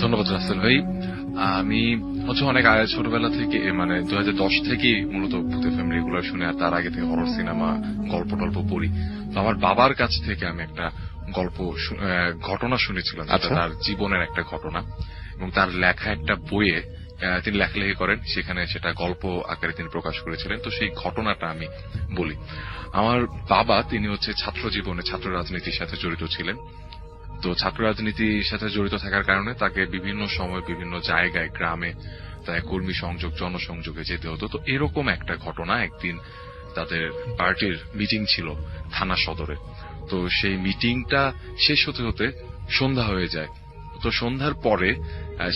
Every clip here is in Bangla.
ধন্যবাদ রাসেল ভাই। আমি হচ্ছে অনেক আগে ছোটবেলা থেকে মানে 2010 থেকেই মূলত ভূতের ফিল্ম রেগুলার শুনে, আর তার আগে থেকে হরর সিনেমা গল্প টল্প পড়ি। তো আমার বাবার কাছ থেকে আমি একটা গল্প ঘটনা শুনেছিলাম, যেটা তার জীবনের একটা ঘটনা, এবং তার লেখা একটা বইয়ে তিনি লেখালেখি করেন, সেখানে সেটা গল্প আকারে তিনি প্রকাশ করেছিলেন। তো সেই ঘটনাটা আমি বলি। আমার বাবা তিনি হচ্ছে ছাত্র জীবনে ছাত্র রাজনীতির সাথে জড়িত ছিলেন। তো ছাত্র রাজনীতির সাথে জড়িত থাকার কারণে তাকে বিভিন্ন সময় বিভিন্ন জায়গায় গ্রামে তাই কর্মী সংযোগ জনসংযোগে যেতে হতো। তো এরকম একটা ঘটনা, একদিন তাদের পার্টির মিটিং ছিল থানা সদরে। তো সেই মিটিংটা শেষ হতে হতে সন্ধ্যা হয়ে যায়। তো সন্ধ্যার পরে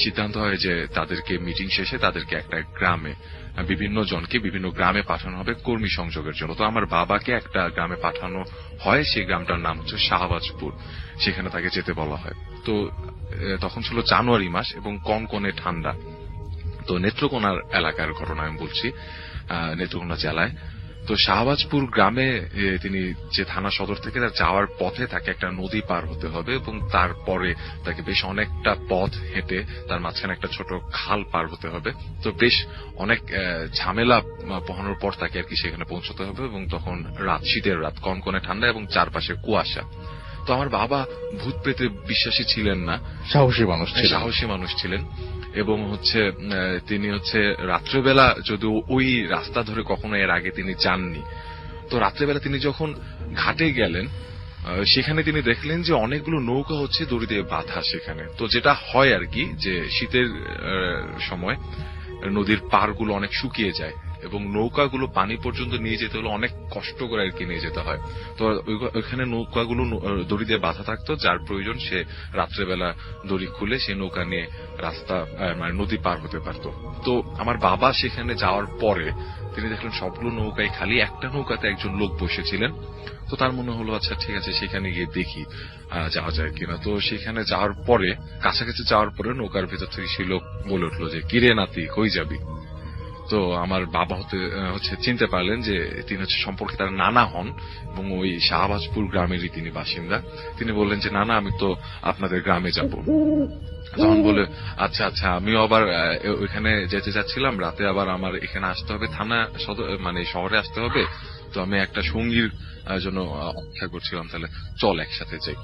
সিদ্ধান্ত হয় যে তাদেরকে মিটিং শেষে তাদেরকে একটা গ্রামে বিভিন্ন জনকে বিভিন্ন গ্রামে পাঠানো হবে কর্মী সংযোগের জন্য। তো আমার বাবাকে একটা গ্রামে পাঠানো হয়, সেই গ্রামটার নাম হচ্ছে শাহবাজপুর। সেখানে তাকে যেতে বলা হয়। তো তখন ছিল জানুয়ারি মাস এবং কনকনে ঠান্ডা। তো নেত্রকোনার এলাকার ঘটনা আমি বলছি, নেত্রকোনা জেলায়। তো শাহবাজপুর গ্রামে তিনি যে থানা সদর থেকে যাওয়ার পথে তাকে একটা নদী পার হতে হবে, এবং তারপরে তাকে বেশ অনেকটা পথ হেঁটে তার মাঝখানে একটা ছোট খাল পার হতে হবে। তো বেশ অনেক ঝামেলা পোহানোর পর তাকে আর কি সেখানে পৌঁছতে হবে, এবং তখন রাত, শীতের রাত, কনকনে ঠান্ডা এবং চারপাশে কুয়াশা। তো আমার বাবা ভূত প্রেতে বিশ্বাসী ছিলেন না, সাহসী মানুষ ছিলেন। এবং হচ্ছে তিনি হচ্ছে রাত্রেবেলা যদিও ওই রাস্তা ধরে কখনো এর আগে তিনি যাননি। তো রাত্রেবেলা তিনি যখন ঘাটে গেলেন, সেখানে তিনি দেখলেন যে অনেকগুলো নৌকা হচ্ছে দড়ি দিয়ে বাঁধা সেখানে। তো যেটা হয় আর কি, যে শীতের সময় নদীর পাড়গুলো অনেক শুকিয়ে যায় এবং নৌকাগুলো পানি পর্যন্ত নিয়ে যেতে হলে অনেক কষ্ট করে আর কি নিয়ে যেতে হয়। তো ওইখানে নৌকাগুলো দড়ি দিয়ে বাঁধা থাকতো, যার প্রয়োজন সে রাত্রেবেলা দড়ি খুলে সে নৌকা নিয়ে রাস্তা মানে নদী পার হতে পারত। তো আমার বাবা সেখানে যাওয়ার পরে তিনি দেখলেন সবগুলো নৌকায় খালি, একটা নৌকাতে একজন লোক বসেছিলেন। তো তার মনে হলো আচ্ছা ঠিক আছে, সেখানে গিয়ে দেখি যাওয়া যায় কিনা। তো সেখানে যাওয়ার পরে, কাছাকাছি যাওয়ার পরে নৌকার ভেতর থেকে সেই লোক বলে উঠলো যে কিরে নাতি, কই যাবি? তো আমার বাবা হচ্ছে চিনতে পারলেন যে তিনি হচ্ছে সম্পর্কে তার নানা হন এবং ওই শাহবাজপুর গ্রামেরই তিনি বাসিন্দা। তিনি বললেন যে নানা, আমি তো আপনাদের গ্রামে যাব। তখন বলে আচ্ছা আচ্ছা, আমিও আবার ওইখানে যেতে চাচ্ছিলাম, রাতে আবার আমার এখানে আসতে হবে, থানা সদর মানে শহরে আসতে হবে। তো আমি একটা সঙ্গীর জন্য অপেক্ষা করছিলাম, তাহলে চল একসাথে যাই।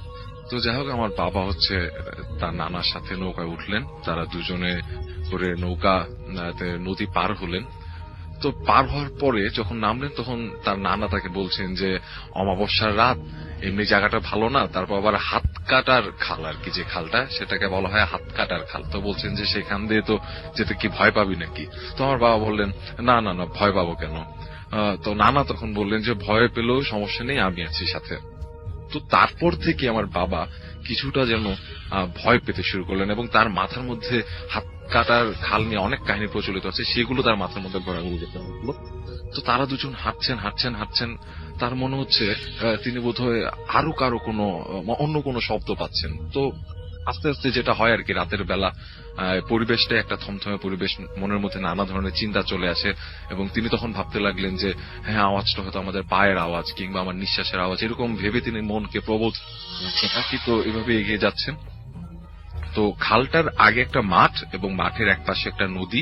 তো যাই হোক, আমার বাবা হচ্ছে তার নানার সাথে নৌকায় উঠলেন। তারা দুজনে করে নৌকা নদী পার হলেন। তো পার হওয়ার পরে যখন নামলেন, তখন তার নানা তাকে বলছেন যে অমাবস্যার রাত, এমনি জায়গাটা ভালো না, তারপর আবার হাত কাটার খাল আর কি, যে খালটা সেটাকে বলা হয় হাত কাটার খাল। তো বলছেন যে সেখান দিয়ে তো যেতে কি ভয় পাবি নাকি? তো আমার বাবা বললেন না না না, ভয় পাবো কেন? তো নানা তখন বললেন যে ভয় পেলেও সমস্যা নেই, আমি আছি সাথে। তো তারপর থেকে আমার বাবা কিছুটা যেন ভয় পেতে শুরু করলেন, এবং তার মাথার মধ্যে হাত কাটার খাল নিয়ে অনেক কাহিনী প্রচলিত আছে, সেগুলো তার মাথার মধ্যে ঘোরাঘুরি যেতে লাগলো। তো তারা দুজন হাঁটছেন, তার মনে হচ্ছে তিনি বোধহয় আরো কারো অন্য কোনো শব্দ পাচ্ছেন। তো আস্তে আস্তে যেটা হয় আর কি, রাতের বেলা পরিবেশটা একটা থমথমে পরিবেশ, মনের মধ্যে নানা ধরনের চিন্তা চলে আসে, এবং তিনি তখন ভাবতে লাগলেন যে হ্যাঁ, আওয়াজটা হয়তো আমাদের পায়ের আওয়াজ কিংবা আমার নিঃশ্বাসের আওয়াজ, এরকম ভেবে তিনি মনকে প্রবোধ তো এভাবে এগিয়ে যাচ্ছেন। তো খালটার আগে একটা মাঠ, এবং মাঠের এক পাশে একটা নদী,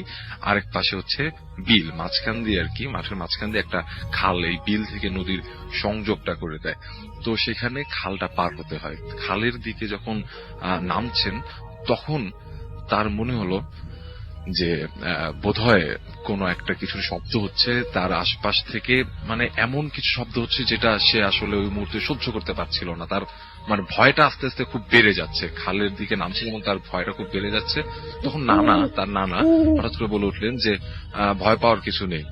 আরেক পাশে হচ্ছে বিল, মাঝখান দিয়ে আর কি, মাঠের মাঝখান দিয়ে একটা খাল এই বিল থেকে নদীর সংযোগটা করে দেয়। তো সেখানে খালটা পার হতে হয়। খালের দিকে যখন নামছেন, তখন তার মনে হলো যে বোধহয় কোনো একটা কিছুর শব্দ হচ্ছে তার আশপাশ থেকে, মানে এমন কিছু শব্দ হচ্ছে যেটা সে আসলে ওই মুহূর্তে সহ্য করতে পারছিল না। তার মানে ভয়টা আস্তে আস্তে খুব বেড়ে যাচ্ছে, খালের দিকে নামছে এবং তার ভয়টা খুব বেড়ে যাচ্ছে। তখন তার নানা হঠাৎ করে বলে উঠলেন যে ভয় পাওয়ার কিছু নেই,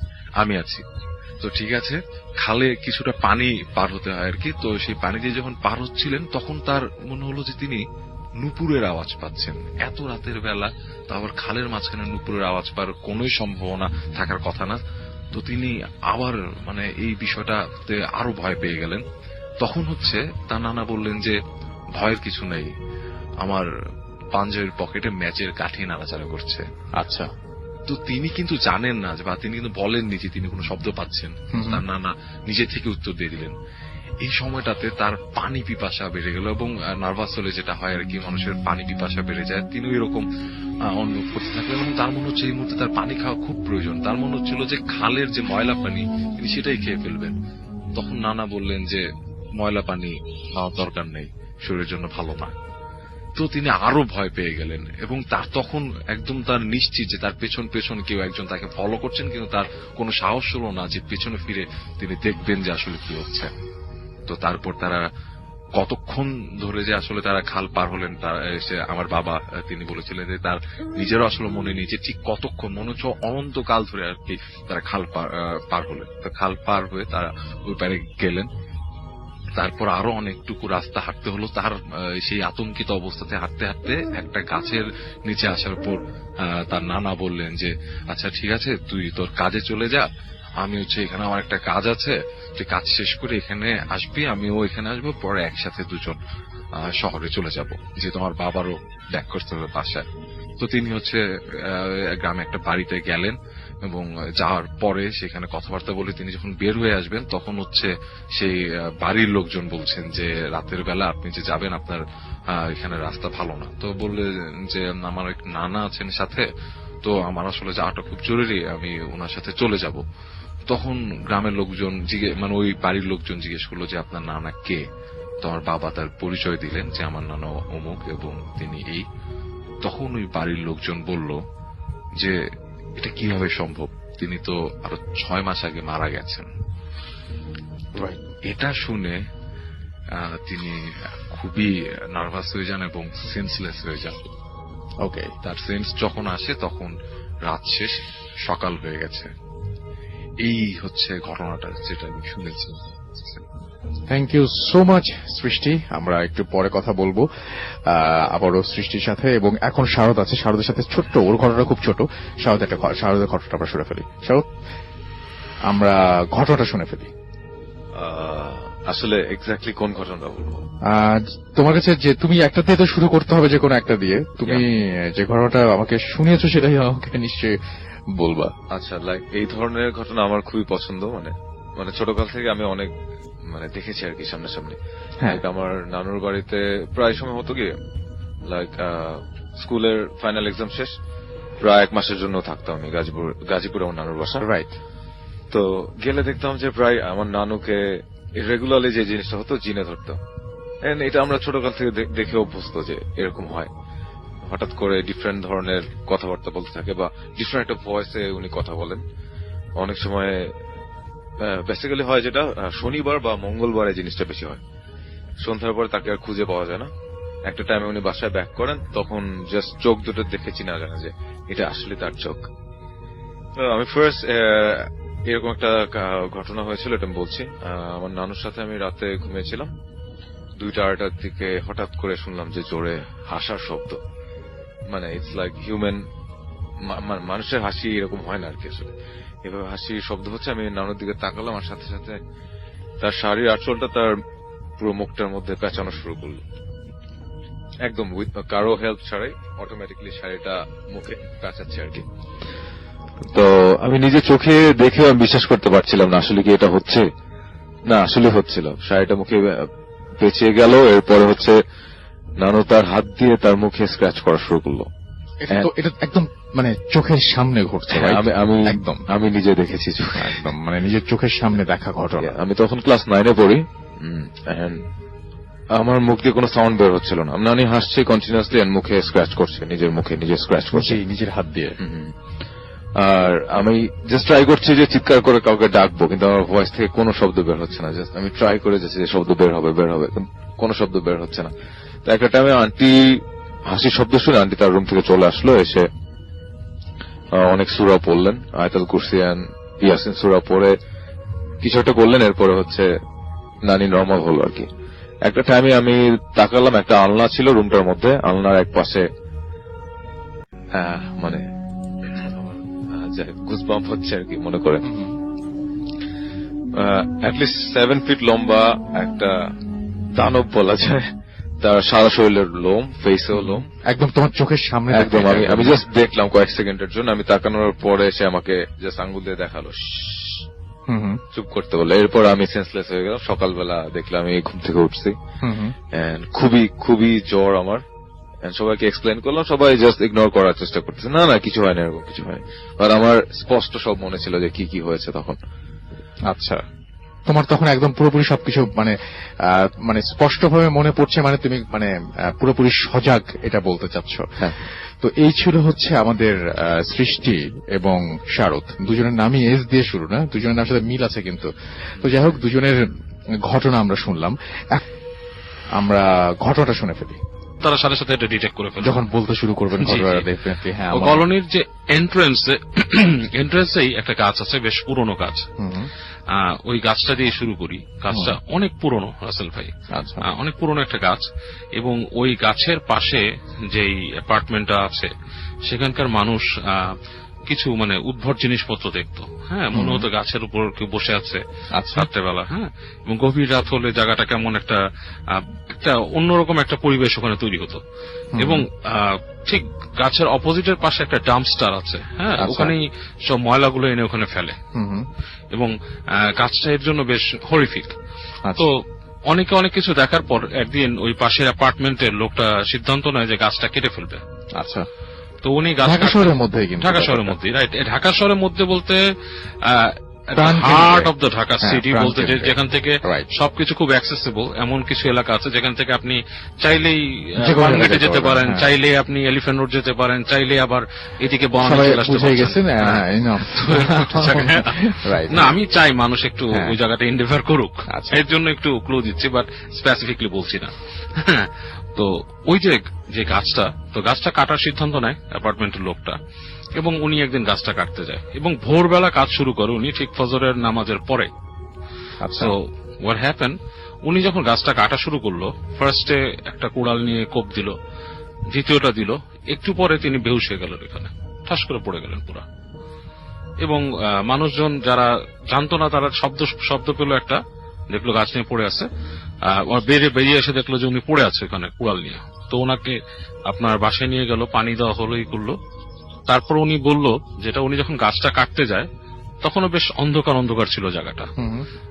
আমি আছি। তো ঠিক আছে, খালে কিছুটা পানি পার হতে হয় আর কি। তো সেই পানি দিয়ে যখন পার হচ্ছিলেন, তখন তার মনে হলো যে তিনি নুপুরের আওয়াজ পাচ্ছেন। এত রাতের বেলা, তো আবার খালের মাঝখানে নুপুরের আওয়াজ পাওয়ার কোন সম্ভাবনা থাকার কথা না। তো তিনি আবার মানে এই বিষয়টাতে আরো ভয় পেয়ে গেলেন। তখন হচ্ছে তার নানা বললেন যে ভয়ের কিছু নেই, আমার পাঞ্জাবির পকেটে ম্যাচের কাঠি নাড়াচাড়া করছে। আচ্ছা। তো তিনি কিন্তু জানেন না, বা তিনি কিন্তু বলেননি যে তিনি কোনো শব্দ পাচ্ছেন। তার নানা নিজে থেকে উত্তর দিয়ে দিলেন, এই সময়টাতে তার পানি পিপাসা বেড়ে গেল এবং নার্ভাস হলে যেটা হয় আর কি, মানুষের পানি পিপাসা বেড়ে যায়। তিনি এরকম অনুভব করতে থাকলেন এবং তার মনে হচ্ছে এই মুহূর্তে তার পানি খাওয়া খুব প্রয়োজন। তার মনে হচ্ছিল যে খালের যে ময়লা পানি তিনি সেটাই খেয়ে ফেলবেন। তখন নানা বললেন যে ময়লা পানি খাওয়ার দরকার নেই, শরীরের জন্য ভালো না। তো তিনি আরো ভয় পেয়ে গেলেন এবং তার তখন একদম তার নিশ্চিত যে তার পেছন পেছন কেউ একজন তাকে ফলো করছেন, কিন্তু তার কোনো সাহস হলো না যে পেছনে ফিরে তিনি দেখবেন যে আসলে কি হচ্ছে। তো তারপর তারা কতক্ষণ ধরে যে আসলে তারা খাল পার হলেন, তার এসে আমার বাবা তিনি বলেছিলেন যে তার নিজেরও আসলে মনে নেই যে ঠিক কতক্ষণ, মনে হচ্ছে অনন্তকাল ধরে আর কি তারা খাল পার হলেন। তো খাল পার হয়ে তারা ওই পারে গেলেন। তারপর আরো অনেকটুকু রাস্তা হাঁটতে হলো। তার সেই আতঙ্কিত অবস্থাতে হাঁটতে হাঁটতে একটা গাছের নিচে আসার পর তার নানা বললেন যে আচ্ছা ঠিক আছে, তুই তোর কাজে চলে যা, আমি হচ্ছে এখানে আমার একটা কাজ আছে, তুই কাজ শেষ করে এখানে আসবি, আমিও এখানে আসবো, পরে একসাথে দুজন শহরে চলে যাব, যেহেতু আমার বাবারও ব্যাক করতে হবে বাসায়। তো তিনি হচ্ছে গ্রামে একটা বাড়িতে গেলেন এবং যাওয়ার পরে সেখানে কথাবার্তা বলে তিনি যখন বের হয়ে আসবেন তখন হচ্ছে সেই বাড়ির লোকজন বলছেন যে রাতের বেলা আপনি যে যাবেন আপনার এখানে রাস্তা ভালো না। তো বললেন যে আমার এক নানা আছেন সাথে, তো আমার আসলে যাওয়াটা খুব জরুরি, আমি ওনার সাথে চলে যাব। তখন গ্রামের লোকজন মানে ওই বাড়ির লোকজন জিজ্ঞেস করলো যে আপনার নানা কে। তো আমার বাবা তার পরিচয় দিলেন যে আমার নানা অমুক এবং তিনি এই। তখন ওই বাড়ির লোকজন বলল যে এটা কিভাবে সম্ভব, তিনি তো আরো 6 মাস আগে মারা গেছেন। এটা শুনে তিনি খুবই নার্ভাস হয়ে যান এবং সেন্সলেস হয়ে যান। ওকে, তার সেন্স যখন আসে তখন রাত শেষ, সকাল হয়ে গেছে। এই হচ্ছে ঘটনাটা যেটা আমি শুনেছি। থ্যাংক ইউ সো মাচ সৃষ্টি। আমরা একটু পরে কথা বলবো আবারও সৃষ্টির সাথে, এবং এখন শারদ আছে, শারদের সাথে ছোট্ট, ওর ঘটনা খুব ছোট, শারদের ঘটনাটা আমরা শুনে ফেলি। শারদ, আমরা ঘটনাটা শুনে ফেলি। আসলে এক্স্যাক্টলি কোন ঘটনাটা বলবো তোমার কাছে, যে তুমি একটা দিয়ে তো শুরু করতে হবে, যে কোনো একটা দিয়ে। তুমি যে ঘটনাটা আমাকে শুনিয়েছো সেটাই আমাকে নিশ্চয়ই বলবা। আচ্ছা, লাইক এই ধরনের ঘটনা আমার খুবই পছন্দ। মানে ছোটকাল থেকে আমি অনেক দেখেছি আর কি সামনাসামনি। আমার নানুর বাড়িতে প্রায় সময় হতো কি, লাইক স্কুলের ফাইনাল এক্সাম শেষ, প্রায় 1 মাসের জন্য থাকতাম আমি গাজীপুরে আমার নানুর বাসা। রাইট। তো গেলে দেখতাম যে প্রায় আমার নানুকে রেগুলারলি যে জিনিসটা হতো, জিনে ধরতো। এটা আমরা ছোটকাল থেকে দেখে অভ্যস্ত যে এরকম হয়। হঠাৎ করে ডিফারেন্ট ধরনের কথাবার্তা বলতে থাকে বা ডিফারেন্ট একটা ভয়েসে উনি কথা বলেন। অনেক সময় বেসিক্যালি হয় যেটা শনিবার বা মঙ্গলবারে জিনিসটা বেশি হয়। সন্ধ্যার পরে তাকে আর খুঁজে পাওয়া যায় না। একটা টাইমে উনি বাসায় ব্যাক করেন, তখন জাস্ট চোখ দুটো দেখে চিনা যায় না যে এটা আসলে তার চোখ। আমি ফার্স্ট এরকম একটা ঘটনা হয়েছিল, এটা আমি বলছি। আমার নানুর সাথে আমি রাতে ঘুমিয়েছিলাম, 2টা-2:30টার দিকে হঠাৎ করে শুনলাম যে জোরে হাসার শব্দ। মানে ইটস লাইক হিউম্যান, মানুষের হাসি এরকম হয় না আর কি। আসলে এভাবে হাসির শব্দ হচ্ছে। আমি নানুর দিকে তাকালাম, আর সাথে সাথে তার শাড়ির আঁচলটা তার পুরো মুখটার মধ্যে পেঁচানো শুরু করলো, একদম কারো হেল্প ছাড়াই অটোমেটিক্যালি শাড়িটা মুখে পেঁচাচ্ছে আর কি। তো আমি নিজে চোখে দেখেও আমি বিশ্বাস করতে পারছিলাম না আসলে কি এটা হচ্ছে। না, আসলে হচ্ছিল। শাড়িটা মুখে পেঁচিয়ে গেল, এরপরে হচ্ছে নানু তার হাত দিয়ে তার মুখে স্ক্র্যাচ করা শুরু করলো। এটা একদম মানে চোখের সামনে ঘটছে। আমি নিজে দেখেছি, একদম মানে নিজের চোখের সামনে দেখা ঘটনা। আমি তখন ক্লাস 9-এ পড়ি। আমার মুখ দিয়ে কোনো সাউন্ড বের হচ্ছিল না। নানি হাসছে কন্টিনিউয়াসলি, মুখে স্ক্র্যাচ করছে, নিজের মুখে নিজে স্ক্র্যাচ করছে নিজের হাত দিয়ে। আর আমি জাস্ট ট্রাই করছি যে চিৎকার করে কাউকে ডাকবো, কিন্তু আমার ভয়েস থেকে কোনো শব্দ বের হচ্ছে না। জাস্ট আমি ট্রাই করে যাচ্ছি যে শব্দ বের হবে, কোনো শব্দ বের হচ্ছে না। তো একটা টাইমে আন্টি হাসির শব্দ শুনে আন্টি তার রুম থেকে চলে আসলো, এসে অনেক সূরা পড়লেন, আয়াতুল কুরসি এন্ড ইয়াসিন সূরা পড়ে কিছু একটা করলেন। এরপরে হচ্ছে নানি নরমাল হলো আর কি। একটা টাইমে আমি তাকালাম, একটা আলনা ছিল রুমটার মধ্যে, আলনার এক পাশে মানে গুজবাম্প হচ্ছে আর কি, মনে করে অ্যাটলিস্ট 7 ফিট লম্বা একটা দানব বলা যায়। তার সারা শরীরের লোম, ফেসেও লোম, একদম তোমার চোখের সামনে। একদম আমি জাস্ট দেখলাম কয়েক সেকেন্ডের জন্য। আমি তাকানোর পরে সে আমাকে জাস্ট আঙ্গুল দিয়ে দেখালো, চুপ করতে বললো। এরপর আমি সেন্সলেস হয়ে গেলাম। সকালবেলা দেখলাম আমি ঘুম থেকে উঠছি, And খুবই খুবই জ্বর আমার। And সবাইকে এক্সপ্লেন করলাম, সবাই জাস্ট ইগনোর করার চেষ্টা করতেছে, না না কিছু হয়নি, এরকম কিছু হয়নি। আর আমার স্পষ্ট সব মনে ছিল যে কি কি হয়েছে তখন। আচ্ছা, তোমার তখন একদম পুরোপুরি সবকিছু মানে মানে স্পষ্টভাবে মনে পড়ছে, মানে তুমি মানে পুরোপুরি সজাগ, এটা বলতে চাচ্ছ। হ্যাঁ। তো এই ছিল হচ্ছে আমাদের সৃষ্টি এবং শারদ, দুজনের নামই এস দিয়ে শুরু, না? দুজনের নামের সাথে মিল আছে কিন্তু। তো যাই হোক, দুজনের ঘটনা আমরা শুনলাম, আমরা ঘটনাটা শুনে ফেলি। তারা সাথে সাথে এটা ডিটেক্ট করে ফেলে যখন বলতে শুরু করবেন জি, ঘটনাটা, জি। ডেফিনেটলি। হ্যাঁ, কলোনির যে এন্ট্রেন্সেই একটা গাছ আছে, বেশ পুরনো গাছ। ওই গাছটা দিয়ে শুরু করি। গাছটা অনেক পুরনো রাসেল ভাই, আচ্ছা। অনেক পুরনো একটা গাছ। এবং ওই গাছের পাশে যেই অ্যাপার্টমেন্টটা আছে, সেখানকার মানুষ কিছু মানে উদ্ভট জিনিসপত্র দেখতো। হ্যাঁ, মনে হতো গাছের উপর কেউ বসে আছে আচ্ছা। রাত্রেবেলা। হ্যাঁ, এবং গভীর রাত হলে জায়গাটা কেমন একটা একটা অন্যরকম একটা পরিবেশ ওখানে তৈরি হতো। এবং ঠিক গাছের অপোজিটের পাশে একটা ডাম্পস্টার আছে। হ্যাঁ, আচ্ছা। ওখানেই সব ময়লাগুলো এনে ওখানে ফেলে। এবং গাছটা এর জন্য বেশ হরিফিক। তো অনেকে অনেক কিছু দেখার পর একদিন ওই পাশের অ্যাপার্টমেন্টের লোকটা সিদ্ধান্ত নেয় যে গাছটা কেটে ফেলবে। আচ্ছা। তো উনি গাছ ঢাকা শহরের মধ্যেই কিন্তু, ঢাকা শহরের মধ্যে, রাইট। ঢাকা শহরের মধ্যে বলতে প্রাণকেন্দ্রে। হার্ট অফ দ্য ঢাকা হ্যাঁ, সিটি বলতে, প্রাণকেন্দ্রে। যেখান থেকে Right. সবকিছু খুব অ্যাক্সেসিবল। এমন কিছু এলাকা আছে যেখান থেকে আপনি চাইলেই যে কোনো বানগেটে এলাকায় যেতে যাওয়া পারেন, যায়, হ্যাঁ। চাইলে আপনি এলিফ্যান্ট রোড যেতে পারেন, চাইলে আবার এদিকে বনানী সবাই চলে আসতে বুঝে পারছেন। গেছেন। হ্যাঁ। Right. না, আমি চাই মানুষ একটু হ্যাঁ। ওই জায়গাটা ইন্ডিফার করুক, আচ্ছা। এর জন্য একটু ক্লু দিচ্ছি, বাট স্পেসিফিকলি বলছি না। হ্যাঁ, তো ওই যে গাছটা, তো গাছটা কাটার সিদ্ধান্ত নেয় অ্যাপার্টমেন্টের লোকটা, এবং উনি একদিন গাছটা কাটতে যায় এবং ভোরবেলা কাজ শুরু করে উনি, ঠিক ফজরের নামাজের পরে। আচ্ছা। তো হোয়াট হ্যাপেন, উনি যখন গাছটা কাটা শুরু করলো, ফার্স্টে একটা কুড়াল নিয়ে কোপ দিল, দ্বিতীয়টা দিল, একটু পরে তিনি বেহুশ হয়ে গেলেন, এখানে ঠাস করে পড়ে গেলেন পুরা। এবং মানুষজন যারা জানতো না, তারা শব্দ পেল একটা, দেখলো গাছ নিয়ে পড়ে আছে। বেরিয়ে এসে দেখলো যে উনি পড়ে আছে ওখানে কুড়াল নিয়ে। তো ওনাকে আপনার বাসায় নিয়ে গেল, পানি দেওয়া হলো, ই করলো। তারপর উনি বলল যেটা, উনি যখন গাছটা কাটতে যায় তখনও বেশ অন্ধকার অন্ধকার ছিল জায়গাটা।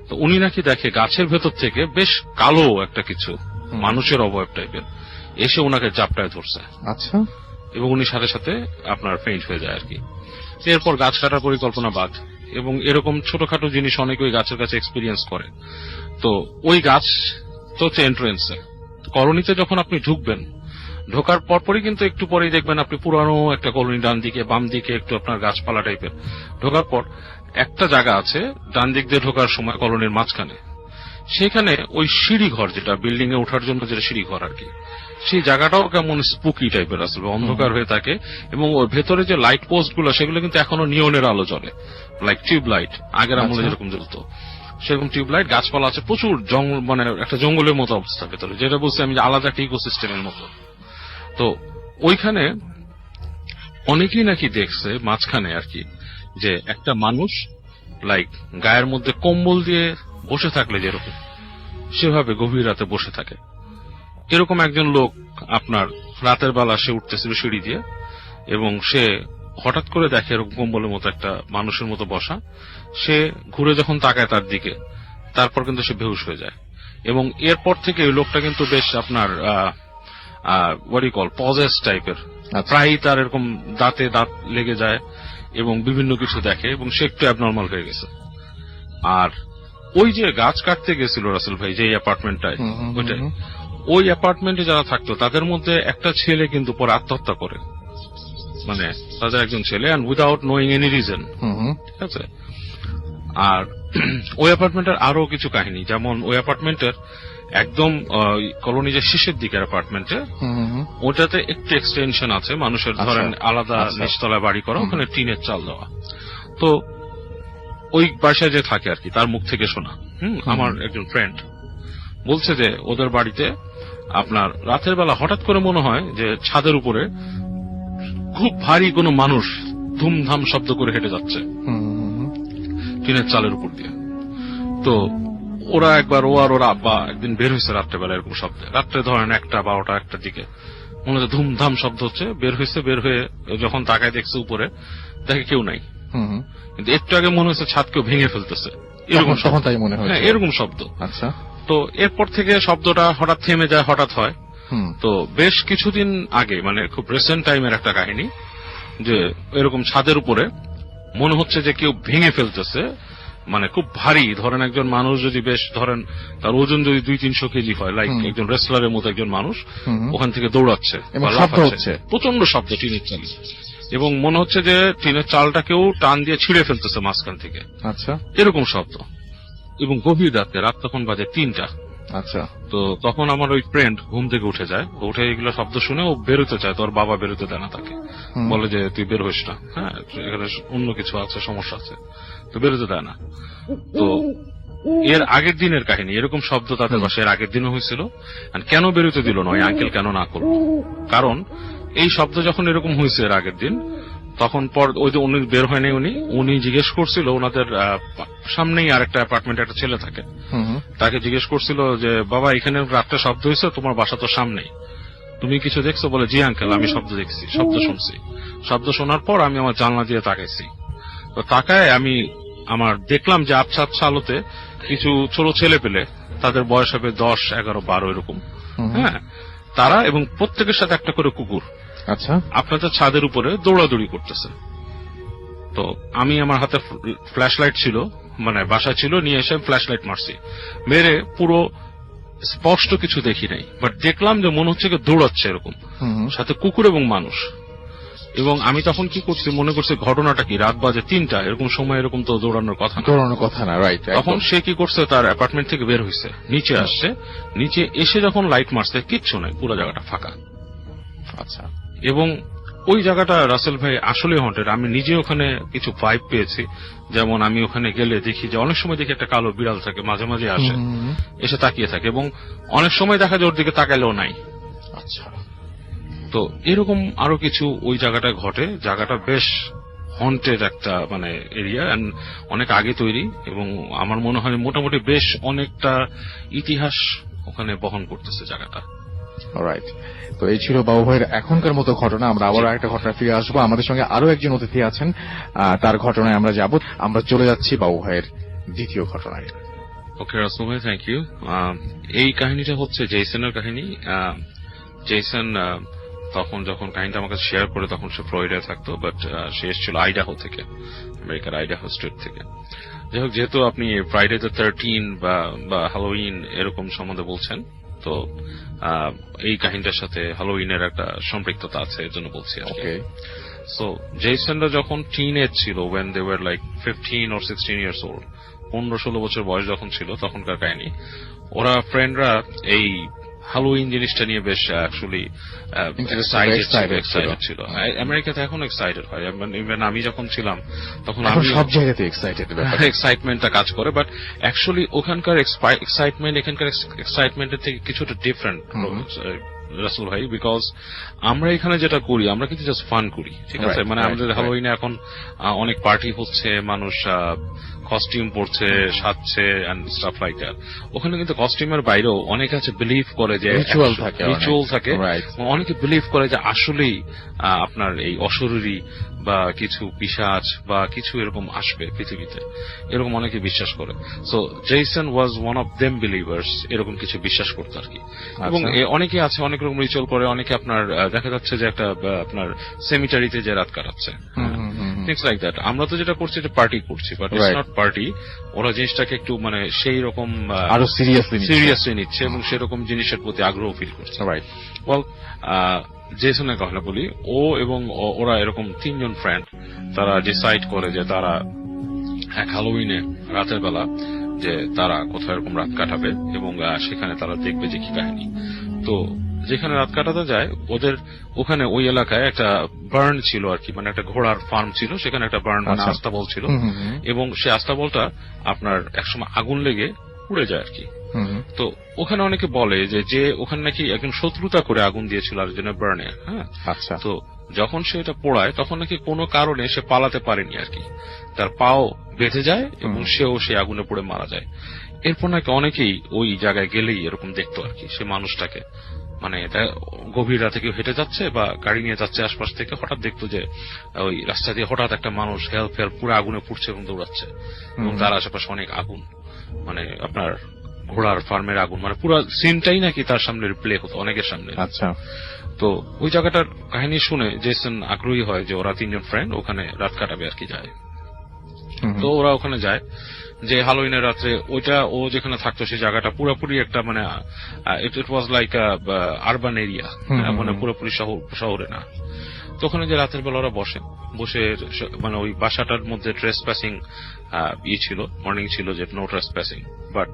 তো উনি নাকি দেখে গাছের ভেতর থেকে বেশ কালো একটা কিছু, মানুষের অবয়ব টাইপের, এসে ওনাকে জাপটায় ধরছে। আচ্ছা। এবং উনি সাথে সাথে আপনার ফেইন্ট হয়ে যায় আর কি। এরপর গাছ কাটার পরিকল্পনা বাদ, এবং এরকম ছোটখাটো জিনিস অনেকে ওই গাছের কাছে এক্সপিরিয়েন্স করে। তো ওই গাছ তো হচ্ছে এন্ট্রেন্সে, কলোনিতে যখন আপনি ঢুকবেন, ঢোকার পরপরই কিন্তু একটু পরেই দেখবেন আপনি পুরানো একটা কলোনি, ডান দিকে বাম দিকে একটু আপনার গাছপালা টাইপের। ঢোকার পর একটা জায়গা আছে ডান দিক দিয়ে ঢোকার সময় কলোনির মাঝখানে, সেখানে ওই সিঁড়ি ঘর, যেটা বিল্ডিং এ ওঠার জন্য যেটা সিঁড়ি ঘর আর কি, সেই জায়গাটাও কেমন স্পুকি টাইপের আসলে, অন্ধকার হয়ে থাকে। এবং ওর ভেতরে যে লাইট পোস্ট গুলো, সেগুলো কিন্তু এখনো নিয়নের আলো জ্বলে, লাইক টিউব লাইট, আগের আমলে যেরকম জ্বলতো সেরকম টিউব লাইট। গাছপালা আছে প্রচুর, জঙ্গল, মানে একটা জঙ্গলের মতো অবস্থা ভেতরে, যেটা বলছি আমি আলাদা একটা ইকোসিস্টেমের মতো। তো ওইখানে অনেকেই নাকি দেখছে মাঝখানে আর কি, যে একটা মানুষ লাইক গায়ের মধ্যে কম্বল দিয়ে বসে থাকলে যেরকম, সেভাবে গভীর রাতে বসে থাকে। এরকম একজন লোক আপনার রাতের বেলা সে উঠতেছিল সিঁড়ি দিয়ে, এবং সে হঠাৎ করে দেখে এরকম কম্বলের মতো একটা মানুষের মতো বসা। সে ঘুরে যখন তাকায় তার দিকে, তারপর কিন্তু সে বেহুশ হয়ে যায়। এবং এরপর থেকে ওই লোকটা কিন্তু বেশ আপনার পজেস টাইপের, প্রায় তার এরকম দাঁতে দাঁত লেগে যায় এবং বিভিন্ন কিছু দেখে, এবং সে একটু অ্যাবনর্মাল হয়ে গেছে। আর ওই যে গাছ কাটতে গেছিল রাসেল ভাই, যে অ্যাপার্টমেন্টটায়, ওইটাই, ওই অ্যাপার্টমেন্টে যারা থাকতো তাদের মধ্যে একটা ছেলে কিন্তু পরে আত্মহত্যা করে, মানে তাদের একজন ছেলে, and without knowing any reason. ঠিক আছে। আর ওই অ্যাপার্টমেন্টের আরো কিছু কাহিনী, যেমন ওই অ্যাপার্টমেন্টের একদম কলোনি যে শেষের দিকের অ্যাপার্টমেন্টে, ওটাতে একটু এক্সটেনশন আছে মানুষের, ধরেন আলাদা নিচতলায় বাড়ি করা, ওখানে টিনের চাল দেওয়া। তো ওই বাসায় যে থাকে আর কি, তার মুখ থেকে শোনা, আমার একজন ফ্রেন্ড বলছে যে ওদের বাড়িতে আপনার রাতের বেলা হঠাৎ করে মনে হয় যে ছাদের উপরে খুব ভারী কোনো মানুষ ধুমধাম শব্দ করে হেঁটে যাচ্ছে টিনের চালের উপর দিয়ে। তো ওরা একবার, ও আর ওর আব্বা একদিন বের হয়েছে রাত্রেবেলা এরকম শব্দে, রাত্রে ধরেন 1টা 12টা 1টার দিকে, মনে হচ্ছে ধুমধাম শব্দ হচ্ছে। বের হয়ে যখন তাকায় দেখছে উপরে, দেখে কেউ নাই, হুম হুম। কিন্তু একটু আগে মনে হচ্ছে ছাদ কেউ ভেঙে ফেলতেছে, এরকম তখন তাই মনে হয়। হ্যাঁ, এরকম শব্দ। আচ্ছা। তো এরপর থেকে শব্দটা হঠাৎ থেমে যায়, হঠাৎ হয়। হুম। তো বেশ কিছুদিন আগে, মানে খুব রিসেন্ট টাইমের একটা কাহিনী, যে এরকম ছাদের উপরে মনে হচ্ছে যে কেউ ভেঙে ফেলতেছে, মানে খুব ভারী, ধরেন একজন মানুষ যদি বেশ ধরেন তার ওজন যদি 200-300 কেজি হয়, লাইক একজন রেসলারের মতো একজন মানুষ ওখান থেকে দৌড়াচ্ছে এবং বা শব্দ লাফাচ্ছে। হচ্ছে। প্রচন্ড শব্দ, টিনের চাল, এবং মনে হচ্ছে যে টিনের চালটাকেও টান দিয়ে ছিঁড়ে ফেলতেছে মাঝখান থেকে, আচ্ছা এরকম শব্দ। এবং গভীর রাতে, রাত তখন বাজে 3টা। আচ্ছা। তো তখন আমার ওই ফ্রেন্ড ঘুম থেকে উঠে যায়, উঠে এগুলো শব্দ শুনে ও বেরোতে চায়, তোর বাবা বেরোতে দেয় না তাকে, বলে যে তুই বের হইস না, হ্যাঁ এখানে অন্য কিছু আছে, সমস্যা আছে, তো বেরোতে দেয় না। তো এর আগের দিনের কাহিনী, এরকম শব্দ তাদের বাসায় এর আগের দিনও হয়েছিল। আর কেন বেরোতে দিল না, ওই আঙ্কেল কেন না করলো, কারণ এই শব্দ যখন এরকম হয়েছে এর আগের দিন, তখন পর ওই যে উনি বের হয়নি, উনি জিজ্ঞেস করছিল, ওনাদের সামনেই আরেকটা অ্যাপার্টমেন্টে একটা ছেলে থাকে, তাকে জিজ্ঞেস করছিল যে বাবা এখানে রাতটা শব্দ হয়েছে, তোমার বাসা তো সামনেই, তুমি কিছু দেখছো? বলে জি আঙ্কেল, আমি শব্দ দেখছি, শব্দ শুনছি। শব্দ শোনার পর আমি আমার জানলা দিয়ে তাকাইছি, তো তাকায় আমি আমার দেখলাম যে আবছা আবছা আলোতে কিছু ছোট ছেলে পেলে, তাদের বয়স হবে 10, 11, 12 এরকম, হ্যাঁ, তারা এবং প্রত্যেকের সাথে একটা করে কুকুর আচ্ছা আপনাদের ছাদের উপরে দৌড়াদৌড়ি করতেছে। তো আমি আমার হাতে ফ্ল্যাশ লাইট ছিল, মানে বাসা ছিল, নিয়ে এসে ফ্ল্যাশ লাইট মারছি, মেরে পুরো স্পষ্ট কিছু দেখি নাই, বাট দেখলাম যে মনে হচ্ছে দৌড়াচ্ছে এরকম, সাথে কুকুর এবং মানুষ। এবং আমি তখন কি করছি, মনে করছি ঘটনাটা কি, রাত বাজে 3টা, এরকম সময় এরকম তো দৌড়ানোর কথা না, রাইট। তখন সে কি করছে, তার অ্যাপার্টমেন্ট থেকে বের হয়েছে, নিচে আসছে, নিচে এসে যখন লাইট মারছে কিচ্ছু নাই, পুরো জায়গাটা ফাঁকা। আচ্ছা। এবং ওই জায়গাটা রাসেল ভাই আসলে হন্টেড। আমি নিজে ওখানে কিছু ভাইব পেয়েছি, যেমন আমি ওখানে গেলে দেখি যে অনেক সময় দেখি একটা কালো বিড়াল থাকে, মাঝে মাঝে আসে, এসে তাকিয়ে থাকে, এবং অনেক সময় দেখা যায় ওর দিকে তাকাইলেও নাই। আচ্ছা। তো এরকম আরো কিছু ওই জায়গাটায় ঘটে। জায়গাটা বেশ হন্টেড একটা মানে এরিয়া, অনেক আগে তৈরি, এবং আমার মনে হয় মোটামুটি বেশ অনেকটা ইতিহাস ওখানে বহন করতেছে জায়গাটা। রাইট। তো এই ছিল বাবু ভাইয়ের এখনকার মতো ঘটনা। আমরা আবার একটা ঘটনা ফিরে আসবো। আমাদের সঙ্গে আরো একজন অতিথি আছেন, তার ঘটনায় আমরা যাব। আমরা চলে যাচ্ছি বাবু ভাইয়ের দ্বিতীয় ঘটনায়। ওকে রাসেল ভাই, থ্যাংক ইউ। এই কাহিনীটা হচ্ছে জেসনের কাহিনী। জেসন তখন যখন কাহিনীটা আমাকে শেয়ার করে, তখন সে ফ্লোরিডায় থাকতো, বাট সে এসেছিল আইডাহো থেকে, আমেরিকার আইডাহো স্টেট থেকে। যাই হোক, যেহেতু আপনি ফ্রাইডে দ্য 13 বা হ্যালোউইন এরকম সম্বন্ধে বলছেন, তো এই কাহিনীটার সাথে হ্যালোউইনের একটা সম্পৃক্ততা আছে, এর জন্য বলছি। সো জেসনরা যখন টিন এজ ছিল, when they were like 15 or 16 years old, 15-16 বছর বয়স যখন ছিল, তখনকার কাহিনী। ওরা ফ্রেন্ডরা এই হ্যালোউইন জিনিসটা নিয়ে বেশ অ্যাকচুয়ালি এক্সাইটেড ছিল। আমেরিকাতে এখন এক্সাইটেড হয়, ইভেন আমি যখন ছিলাম তখন আমি সব জায়গাতে এক্সাইটমেন্টটা কাজ করে, বাট অ্যাকচুয়ালি ওখানকার এক্সাইটমেন্ট এখানকার এক্সাইটমেন্টের থেকে কিছুটা ডিফারেন্ট রাসেল ভাই, বিকজ আমরা এখানে যেটা করি, আমরা কিন্তু জাস্ট ফান করি, ঠিক আছে? মানে আমাদের হ্যালোউইনে এখন অনেক পার্টি হচ্ছে, মানুষ কস্টিউম পরছে, সাজছে এন্ড স্টাফ লাইক দ্যাট। ওখানে কিন্তু কস্টিউমের বাইরেও অনেকে আছে বিলিভ করে যে রিচুয়াল থাকে, অনেকে বিলিভ করে যে আসলেই আপনার এই অশরীরী বা কিছু পিশাচ বা কিছু এরকম আসবে পৃথিবীতে, এরকম অনেকে বিশ্বাস করে। So Jason was one of them believers, এরকম কিছু বিশ্বাস করতো আর কি। এবং অনেকে আছে অনেক রকম রিচুয়াল করে, অনেকে আপনার দেখা যাচ্ছে যে একটা আপনার সেমিটারিতে যে রাত কাটাচ্ছে, থিংস লাইক দ্যাট। আমরা তো যেটা করছি, এটা পার্টি করছি, বাট ইটস নট পার্টি। ওরা জিনিসটাকে একটু মানে সেই রকম আরো সিরিয়াসলি নিচ্ছে এবং সেরকম জিনিসের প্রতি আগ্রহ ফিল করছে। ওয়েল, জেসনের কথা বলি, ও এবং ওরা এরকম 3 জন ফ্রেন্ড, তারা ডিসাইড করে যে তারা এক হ্যালোউইনে রাতের বেলা যে তারা কোথাও এরকম রাত কাটাবে, এবং সেখানে তারা দেখবে যে কি কাহিনী। তো যেখানে রাত কাটাতে যায়, ওদের ওখানে ওই এলাকায় একটা বার্ন ছিল আর কি, মানে একটা ঘোড়ার ফার্ম ছিল, সেখানে একটা বার্ন মানে আস্তাবল ছিল, এবং সেই আস্তাবলটা আপনার একসময় আগুন লেগে পুড়ে যায় আর কি। তো ওখানে অনেকে বলে যে ওখানে নাকি একজন শত্রুতা করে আগুন দিয়েছিল আরেকজনের বার্নে। হ্যাঁ, তো যখন সে এটা পোড়ায়, তখন নাকি কোনো কারণে সে পালাতে পারেনি আর কি, তার পাও বেঁধে যায় এবং সেও সে আগুনে পুড়ে মারা যায়। এরপর নাকি অনেকেই ওই জায়গায় গেলেই এরকম দেখতো আর কি, সে মানুষটাকে। মানে এটা গভীর রাতে কেউ হেঁটে যাচ্ছে বা গাড়ি নিয়ে যাচ্ছে আশপাশ থেকে, হঠাৎ দেখতো যে ওই রাস্তা দিয়ে হঠাৎ একটা মানুষ হেল্প পুরো আগুনে পুড়ছে এবং দৌড়াচ্ছে, এবং তার আশেপাশে অনেক আগুন, মানে আপনার ঘোড়ার ফার্মের আগুন, মানে পুরো সিনটাই নাকি তার সামনে প্লে হতো অনেকের সামনে। আচ্ছা, তো ওই জায়গাটার কাহিনী শুনে জেসন আগ্রহী হয় যে ওরা 3 জন ফ্রেন্ড ওখানে রাত কাটাবে আর কি যায়। তো ওরা ওখানে যায়, যে হ্যালোউইনের রাত্রে ওইটা ও যেখানে থাকতো সেই জায়গাটা পুরোপুরি একটা মানে ইট ওয়াজ লাইক আরবান এরিয়া, মানে পুরোপুরি শহরে না। তো ওখানে যে রাতের বেলা ওরা বসে মানে ওই বাসাটার মধ্যে ট্রেসপ্যাসিং ছিল, মর্নিং ছিল যে নো ট্রেসপ্যাসিং, বাট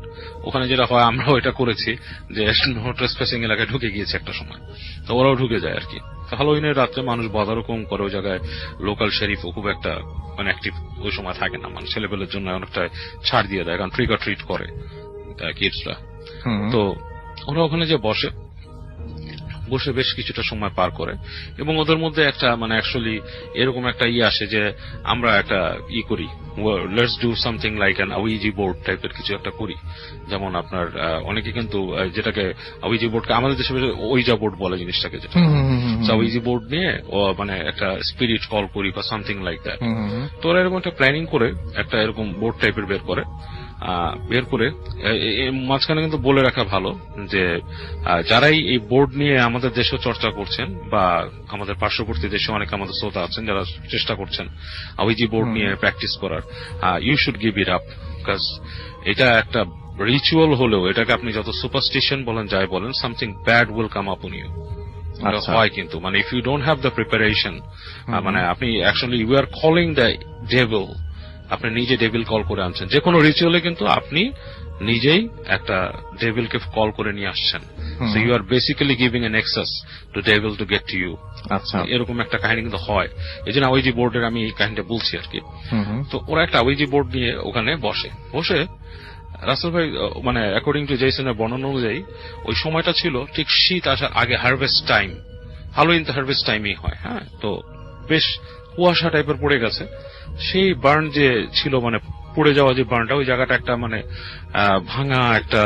ওখানে যেটা হয় আমরা ওইটা করেছি যে নো ট্রেসপ্যাসিং এলাকায় ঢুকে গিয়েছে একটা সময়, তো ওরাও ঢুকে যায় আর কি। হ্যালোউইনের রাত্রে মানুষ বাধারও কম করে, ওই জায়গায় লোকাল শেরিফও খুব একটা মানে অ্যাক্টিভ ওই সময় থাকে না, মানে ছেলেপেলের জন্য অনেকটা ছাড় দিয়ে দেয়, কারণ ট্রিক অর ট্রিট করে কিডসরা। তো ওরা ওখানে যে বসে বেশ কিছুটা সময় পার করে, এবং ওদের মধ্যে একটা মানে অ্যাকচুয়ালি এরকম একটা আসে যে আমরা একটা করি, let's do something like an ouija board টাইপের কিছু একটা করি। যেমন আপনার অনেকে কিন্তু যেটাকে আউইজি বোর্ডকে আমাদের দেশে ওইজা বোর্ড বলে জিনিসটাকে, যেটা আউইজি বোর্ড নিয়ে মানে একটা স্পিরিট কল করি বা সামথিং লাইক দ্যাট। তো ওরা এরকম একটা প্ল্যানিং করে একটা এরকম বোর্ড টাইপের বের করে মাঝখানে কিন্তু বলে রাখা ভালো যে যারাই এই বোর্ড নিয়ে আমাদের দেশেও চর্চা করছেন বা আমাদের পার্শ্ববর্তী দেশে অনেকে আমাদের শ্রোতা আছেন যারা চেষ্টা করছেন আউইজি বোর্ড নিয়ে প্র্যাকটিস করার, you should give it up, because এটা একটা রিচুয়াল হলেও এটাকে আপনি যত সুপারস্টিশন বলেন যাই বলেন, সামথিং ব্যাড উইল কাম আপন ইউ। হয় কিন্তু মানে if you don't have the preparation, মানে আপনি actually you are calling the devil, আপনি নিজে ডেভিল কল করে আনছেন। যে কোনো রিচুয়ালে কিন্তু আপনি নিজেই একটা ডেভিলকে কল করে নিয়ে আসছেন, so you are basically giving an access to devil to get to you. আচ্ছা, এরকম একটা কাহিনী কিন্তু হয়, এই জন্য আউইজি বোর্ডের আমি এই কাহিনীটা বলছি আর কি। তো ওরা একটা আউইজি বোর্ড নিয়ে ওখানে বসে রাসেল ভাই মানে অ্যাকর্ডিং টু জেসনের বর্ণনা অনুযায়ী ওই সময়টা ছিল ঠিক শীত আসার আগে, হারভেস্ট টাইম, হ্যালোউইন তো হারভেস্ট টাইমই হয়। হ্যাঁ, তো বেশ কুয়াশা টাইপের পড়ে গেছে। সেই বার্ন যে ছিল মানে পড়ে যাওয়া যে বার্নটা, ওই জায়গাটা একটা মানে ভাঙা একটা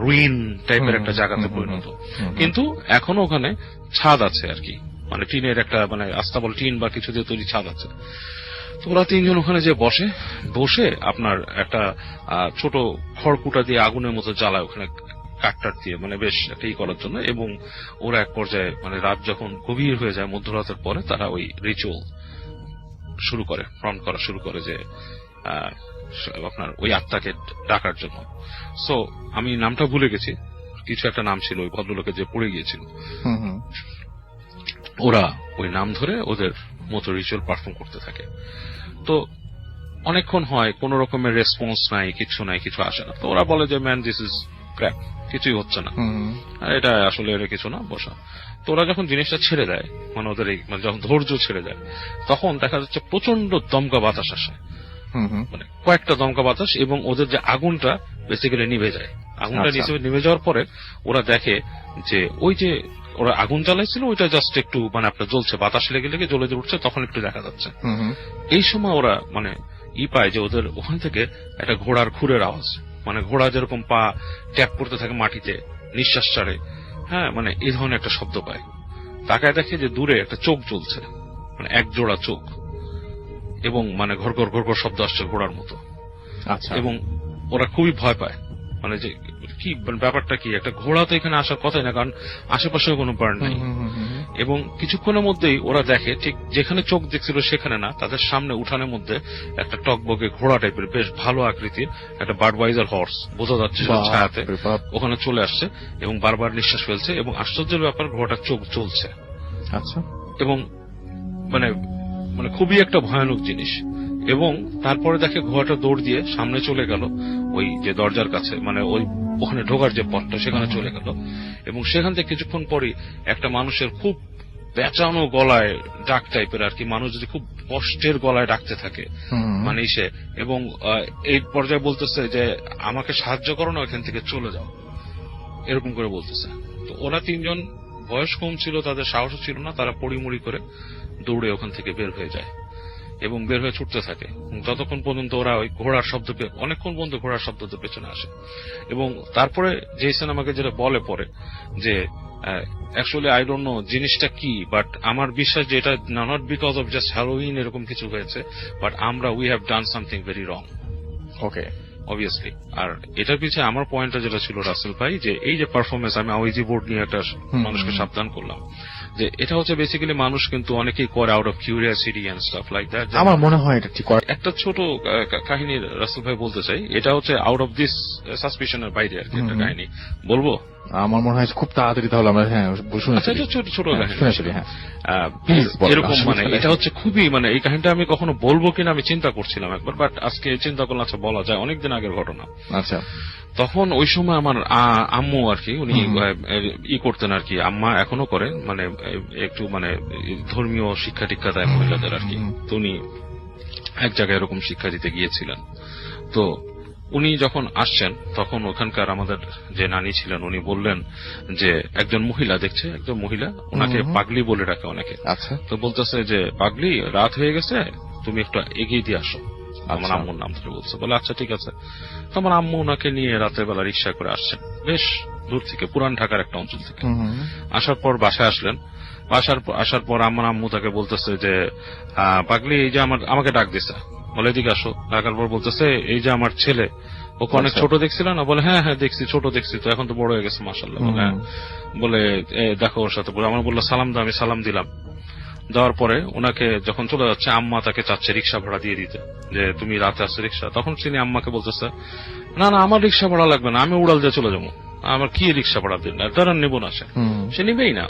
রুইন টাইপের একটা জায়গাতে পরিণত, কিন্তু এখনো ওখানে ছাদ আছে আর কি, মানে টিনের একটা মানে আস্তাবল টিন বা কিছু দিয়ে তৈরি ছাদ আছে। তো ওরা 3 জন ওখানে যে বসে আপনার একটা ছোট খড়কুটা দিয়ে আগুনের মতো জ্বালায় ওখানে কাঠটার দিয়ে, মানে বেশ একটা করার জন্য। এবং ওরা এক পর্যায়ে মানে রাত যখন গভীর হয়ে যায় মধ্যরাতের পরে, তারা ওই রিচুয়াল শুরু করে যে আপনার ওই আত্মাকে ডাকার জন্য। সো আমি নামটা ভুলে গেছি, কিছু একটা নাম ছিল ওই ভদ্রলোকের যে পড়ে গিয়েছিল। ওরা ওই নাম ধরে ওদের মতো রিচুয়াল পারফর্ম করতে থাকে। তো অনেকক্ষণ হয়, কোন রকমের রেসপন্স নাই, কিছু আসে না। তো ওরা বলে যে ম্যান দিস ইজ ক্র্যাপ, কিছুই হচ্ছে না, এটা আসলে এর কিছু না, বসা। তো ওরা যখন জিনিসটা ছেড়ে দেয়, মানে ওদের মানে যখন ধৈর্য ছেড়ে দেয়, তখন দেখা যাচ্ছে প্রচন্ড দমকা বাতাস আসে, মানে কয়েকটা দমকা বাতাস, এবং ওদের যে আগুনটা বেসিক্যালি নিভে যায়। আগুনটা নিভে যাওয়ার পরে ওরা দেখে যে ওই যে ওরা আগুন জ্বালাইছিল ওইটা জাস্ট একটু মানে আপনার জ্বলছে, বাতাস লেগে জ্বলে উঠছে, তখন একটু দেখা যাচ্ছে। এই সময় ওরা মানে পায় যে ওদের ওখান থেকে একটা ঘোড়ার খুরের আওয়াজ, মানে ঘোড়া যেরকম পা ট্যাপ করতে থাকে মাটিতে নিঃশ্বাস ছাড়ে, হ্যাঁ, মানে এই ধরনের একটা শব্দ পায়। তাকায় দেখে যে দূরে একটা চোখ জ্বলছে, মানে এক জোড়া চোখ, এবং মানে ঘর ঘর শব্দ আসছে ঘোড়ার মতো। আচ্ছা, এবং ওরা খুবই ভয় পায়, মানে যে কি ব্যাপারটা কি, একটা ঘোড়া তো এখানে আসার কথাই না, কারণ আশেপাশে কোনো বার্ন নেই। এবং কিছুক্ষণের মধ্যেই ওরা দেখে ঠিক যেখানে চোখ দেখছিল সেখানে না, তাদের সামনে উঠানের মধ্যে একটা টকবগে ঘোড়া টাইপের বেশ ভালো আকৃতির একটা বার্ডওয়াইজার হর্স, বোঝা যাচ্ছে ছায়াতে, ওখানে চলে আসছে এবং বারবার নিঃশ্বাস ফেলছে। এবং আশ্চর্যের ব্যাপার, ঘোড়াটার চোখ জ্বলছে। আচ্ছা, এবং মানে মানে খুবই একটা ভয়ানক জিনিস। এবং তারপরে দেখে ঘোড়াটা দৌড় দিয়ে সামনে চলে গেল ওই যে দরজার কাছে, মানে ওই ওখানে ঢোকার যে পথটা সেখানে চলে গেল। এবং সেখান থেকে কিছুক্ষণ পরে একটা মানুষের খুব পেঁচানো গলায় ডাক টাইপের আর কি, মানুষ যদি খুব কষ্টের গলায় ডাকতে থাকে মানে সে, এবং এই পর্যায়ে বলতেছে যে আমাকে সাহায্য করো না, ওইখান থেকে চলে যাও, এরকম করে বলতেছে। তো ওরা 3 জন বয়স কম ছিল, তাদের সাহস ছিল না, তারা পড়িমড়ি করে দৌড়ে ওখান থেকে বের হয়ে যায়। এবং বের হয়ে ছুটতে থাকে যতক্ষণ পর্যন্ত ওরা ওই ঘোড়ার শব্দ অনেকক্ষণ পর্যন্ত ঘোড়ার শব্দ পেছনে আসে। এবং তারপরে জেসন আমাকে যেটা বলে পরে যে অ্যাকচুয়ালি আই ডোন্ট নো জিনিসটা কি, বাট আমার বিশ্বাস যে এটা not because of just Halloween এরকম কিছু হয়েছে, বাট আমরা we have done something very wrong okay. Obviously. আর এটার পিছিয়ে আমার পয়েন্টটা যেটা ছিল রাসেল ভাই, যে এই যে পারফরমেন্স, আমি আওয়াইজি বোর্ড নিয়ে একটা মানুষকে সাবধান করলাম যে এটা হচ্ছে বেসিক্যালি মানুষ কিন্তু অনেকেই করে out of curiosity and stuff like that. আমার মনে হয় এটা ঠিক একটা ছোট কাহিনী রাসেল ভাই বলতে চাই, এটা হচ্ছে আউট অফ দিস সাসপিশনের বাইরে আর কি একটা কাহিনী বলবো। আমার মনে হয় খুব তাড়াতাড়ি তাহলে আমরা আচ্ছা, এটা ছোট ছোট কাহিনী শুনেছি। হ্যাঁ এরকম মানে এটা হচ্ছে খুবই মানে এই কাহিনীটা আমি কখনো বলবো কিনা আমি চিন্তা করছিলাম একবার, বাট আজকে চিন্তা করলাম আচ্ছা বলা যায়, অনেকদিন আগের ঘটনা। আচ্ছা, তখন ওই সময় আমার আম্মু আর কি উনি করতেন আর কি, আম্মা এখনো করে, মানে একটু মানে ধর্মীয় শিক্ষা টিক্ষা দেয় মহিলাদের আর কি। তো উনি এক জায়গায় এরকম শিক্ষা দিতে গিয়েছিলেন। তো উনি যখন আসছেন তখন ওখানকার আমাদের যে নানি ছিলেন উনি বললেন যে একজন মহিলা দেখছে, একজন মহিলা ওনাকে পাগলি বলে ডাকে অনেকে। আচ্ছা, তো বলতেছে যে পাগলি রাত হয়ে গেছে, তুমি একটু এগিয়ে দিয়ে আসো। আমার আম্মুর নাম ধরে বলছে, বলে আচ্ছা ঠিক আছে। তো আমার আম্মু ওনাকে নিয়ে রাতের বেলা রিক্সা করে আসছেন বেশ দূর থেকে, পুরান ঢাকার একটা অঞ্চল থেকে। আসার পর বাসায় আসলেন, আসার পর আমার আম্মু তাকে বলতেছে যে পাগলি এই যে আমাকে ডাক দিছে, বলে এদিকে আসো। ডাকার পর বলতেছে এই যে আমার ছেলে, ওকে অনেক ছোট দেখছিল না? বলে হ্যাঁ হ্যাঁ দেখছি, ছোট দেখছি, তো এখন তো বড় হয়ে গেছে মাশাআল্লাহ। বলে হ্যাঁ, বলে দেখো ওর সাথে। বলে আমার বললো সালাম দাও, আমি সালাম দিলাম। দেওয়ার পরে ওনাকে যখন চলে যাচ্ছে আম্মা তাকে চাচ্ছে রিক্সা ভাড়া দিয়ে দিতে, যে তুমি রাতে আসছে রিক্সা। তখন তিনি আম্মাকে বলতেছে না না আমার রিক্সা ভাড়া লাগবে না, আমি উড়াল দিয়ে চলে যাবো, আমার কি রিক্সা ভাড়া দিন, তারা নেবো না। সে নিবেই না।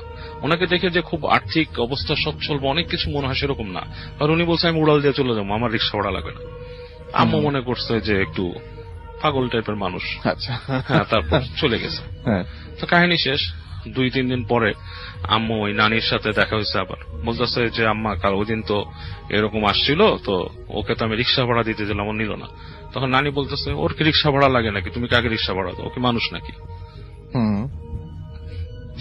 ওনাকে দেখে যে খুব আর্থিক অবস্থা সচ্ছল বা অনেক কিছু মনে হয় সেরকম না, আর উনি বলছে আমি উড়াল দিয়ে চলে যাবো, আমার রিক্সা ভাড়া লাগবে না। আম্মু মনে করছে যে একটু পাগল টাইপের মানুষ। আচ্ছা, হ্যাঁ, তারপর চলে গেছে। তো কাহিনী শেষ। 2-3 দিন পরে আম্মু ওই নানির সাথে দেখা হয়েছে আবার, বলতেছে যে আম্মা কাল ওই দিন তো এরকম আসছিল, তো ওকে তো আমি রিক্সা ভাড়া দিতে দিলাম, ও নিল না। তখন নানি বলতেছে ওর কি রিক্সা ভাড়া লাগে নাকি, তুমি কাকে রিক্সা ভাড়া দাও, ওকে মানুষ নাকি?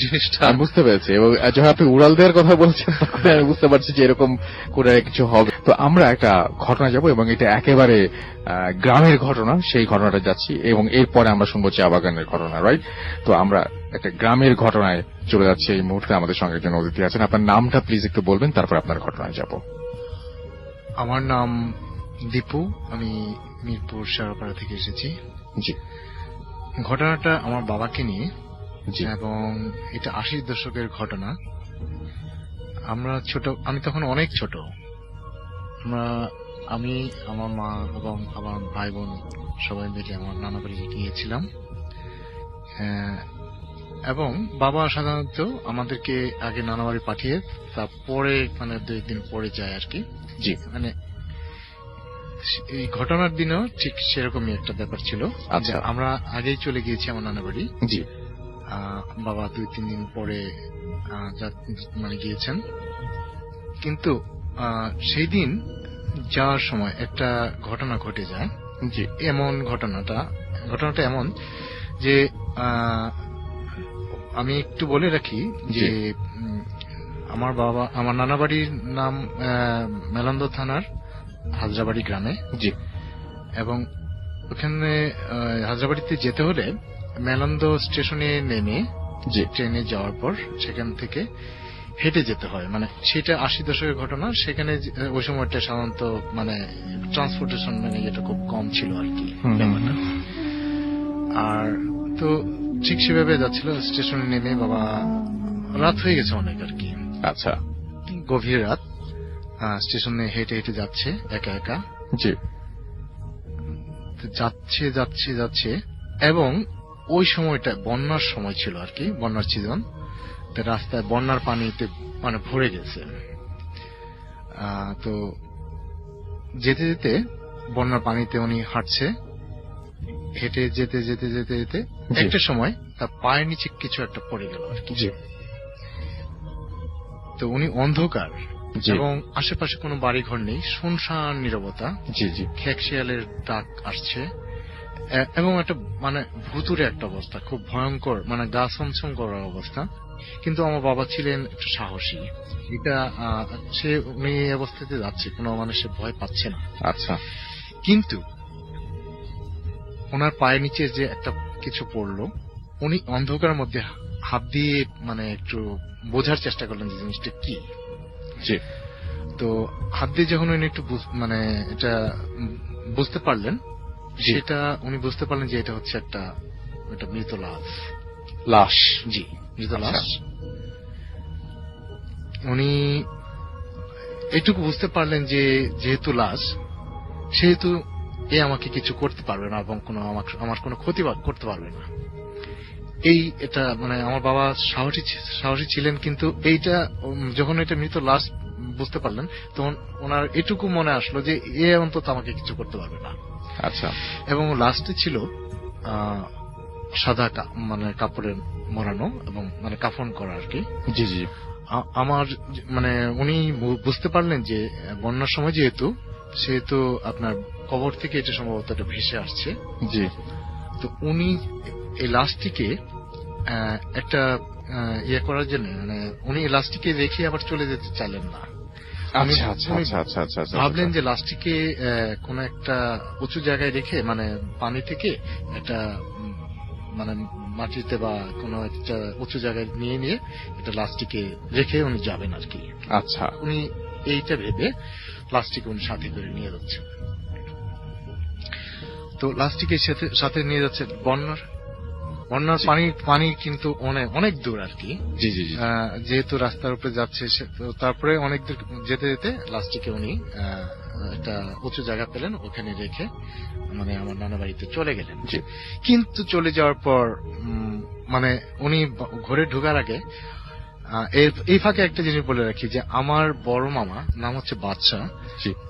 জিনিসটা আমি বুঝতে পেরেছি। এবং যখন আপনি উড়াল দেওয়ার কথা বলছেন তখন আমি বুঝতে পারছি যে এরকম করে কিছু হবে। তো আমরা একটা ঘটনা যাব এবং এটা একেবারে গ্রামের ঘটনা, সেই ঘটনাটা যাচ্ছি এবং এরপরে আমরা শুনবো চা বাগানের ঘটনা, রাইট? তো আমরা একটা গ্রামের ঘটনায় চলে যাচ্ছি এই মুহূর্তে। আমাদের সঙ্গে একজন অতিথি আছেন, আপনার নামটা প্লিজ একটু বলবেন, তারপর আপনার ঘটনায় যাব। আমার নাম দীপু, আমি মিরপুর শেরপাড়া থেকে এসেছি। জি। ঘটনাটা আমার বাবাকে নিয়ে, জি। এবং এটা 80 দশকের ঘটনা। আমি তখন অনেক ছোট। আমি, আমার মা এবং আমার ভাই বোন সবাই মিলে আমার নানা বাড়ি গিয়েছিলাম। এবং বাবা সাধারণত আমাদেরকে আগে নানা বাড়ি পাঠিয়ে তারপরে মানে 2 দিন পরে যায় আর কি। জি। মানে এই ঘটনার দিনও ঠিক সেরকমই একটা ব্যাপার ছিল। আচ্ছা, আমরা আগেই চলে গিয়েছি আমার নানা বাড়ি। জি। বাবা 2-3 দিন পরে মানে গিয়েছেন, কিন্তু সেই দিন যাওয়ার সময় একটা ঘটনা ঘটে যায়। জি। এমন ঘটনাটা এমন যে আমি একটু বলে রাখি যে আমার নানা বাড়ির নাম মেলন্দ থানার হাজরাবাড়ি গ্রামে। জি। এবং ওখানে হাজরাবাড়িতে যেতে হলে মেলন্দ স্টেশনে নেমে ট্রেনে যাওয়ার পর সেখান থেকে হেঁটে যেতে হয়। মানে সেটা 80 দশকের ঘটনা। সেখানে ওই সময়টা সাধারণত মানে ট্রান্সপোর্টেশন মানে এটা খুব কম ছিল আর কি ব্যাপারটা। আর তো ঠিক সেভাবে যাচ্ছিল, স্টেশনে নেমে বাবা, রাত হয়ে গেছে অনেক আর কি। আচ্ছা, গভীর রাত। স্টেশনে হেঁটে হেঁটে যাচ্ছে একা একা। জি। যাচ্ছে যাচ্ছে যাচ্ছে এবং ওই সময়টা বন্যার সময় ছিল আর কি, বন্যার সিজন। রাস্তায় বন্যার পানিতে মানে ভরে গেছে। তো যেতে যেতে বন্যার পানিতে উনি হাঁটছে, হেঁটে যেতে যেতে যেতে যেতে একটা সময় তার পায়ের নিচে কিছু একটা পড়ে গেল আর কি। তো উনি অন্ধকার এবং আশেপাশে কোনো বাড়ি ঘর নেই, শুনশান নীরবতা। জি জি। খেক শিয়ালের ডাক আসছে এবং একটা মানে ভুতুরে একটা অবস্থা, খুব ভয়ঙ্কর, মানে গা ছমছম করার অবস্থা। কিন্তু আমার বাবা ছিলেন একটু সাহসী। এটা সে উনি এই অবস্থাতে যাচ্ছে, কোনো মানুষের ভয় পাচ্ছে না। আচ্ছা, কিন্তু ওনার পায়ের নিচে যে একটা কিছু পড়লো, উনি অন্ধকারের মধ্যে হাত দিয়ে মানে একটু বোঝার চেষ্টা করলেন যে জিনিসটা কি। জি, তো হাত দিয়ে যখন উনি একটু মানে এটা বুঝতে পারলেন, সেটা উনি বুঝতে পারলেন যে এটা হচ্ছে একটা মৃত লাশ। জি, মৃত লাশ। উনি এটুকু বুঝতে পারলেন যে যেহেতু লাশ, সেহেতু এ আমাকে কিছু করতে পারবে না এবং আমার কোনো ক্ষতি করতে পারবে না। এটা মানে আমার বাবা সাহসী ছিলেন, কিন্তু এইটা যখন এটা মৃত লাশ বুঝতে পারলেন, তখন ওনার এটুকু মনে আসলো যে এ অন্তত আমাকে কিছু করতে পারবে না। আচ্ছা। এবং লাস্টে ছিল সাদা মানে কাপড়ে মোড়ানো এবং মানে কাফন করা আর কি। জি জি। আমার মানে উনি বুঝতে পারলেন যে বন্যার সময় সেহেতু আপনার কবর থেকে এটা সম্ভবত এটা ভেসে আসছে। জি। তো উনি এই লাশটিকে একটা ইয়ে করার জন্য মানে উনি এই লাশটিকে রেখে আবার চলে যেতে চাইলেন না। ভাবলেন যে লাশটিকে কোন একটা উঁচু জায়গায় রেখে মানে পানি থেকে একটা মানে মাটিতে বা কোন একটা উঁচু জায়গায় নিয়ে এটা লাশটিকে রেখে উনি যাবেন আর কি। আচ্ছা। উনি এইটা ভেবে লাশটিকে উনি সাথে করে নিয়ে যাচ্ছেন। তো লাশটিকে সাথে নিয়ে যাচ্ছে বন্যার পানি কিন্তু অনেক দূর আর কি। জি জি। যেহেতু রাস্তার উপরে যাচ্ছে, তারপরে অনেক দূর যেতে যেতে লাস্টিকে উনি একটা উঁচু জায়গা পেলেন, ওখানে রেখে মানে আমার নানা বাড়িতে চলে গেলেন। কিন্তু চলে যাওয়ার পর মানে উনি ঘরে ঢোকার আগে এই ফাঁকে একটা জিনিস বলে রাখি যে আমার বড় মামা নাম হচ্ছে বাদশা,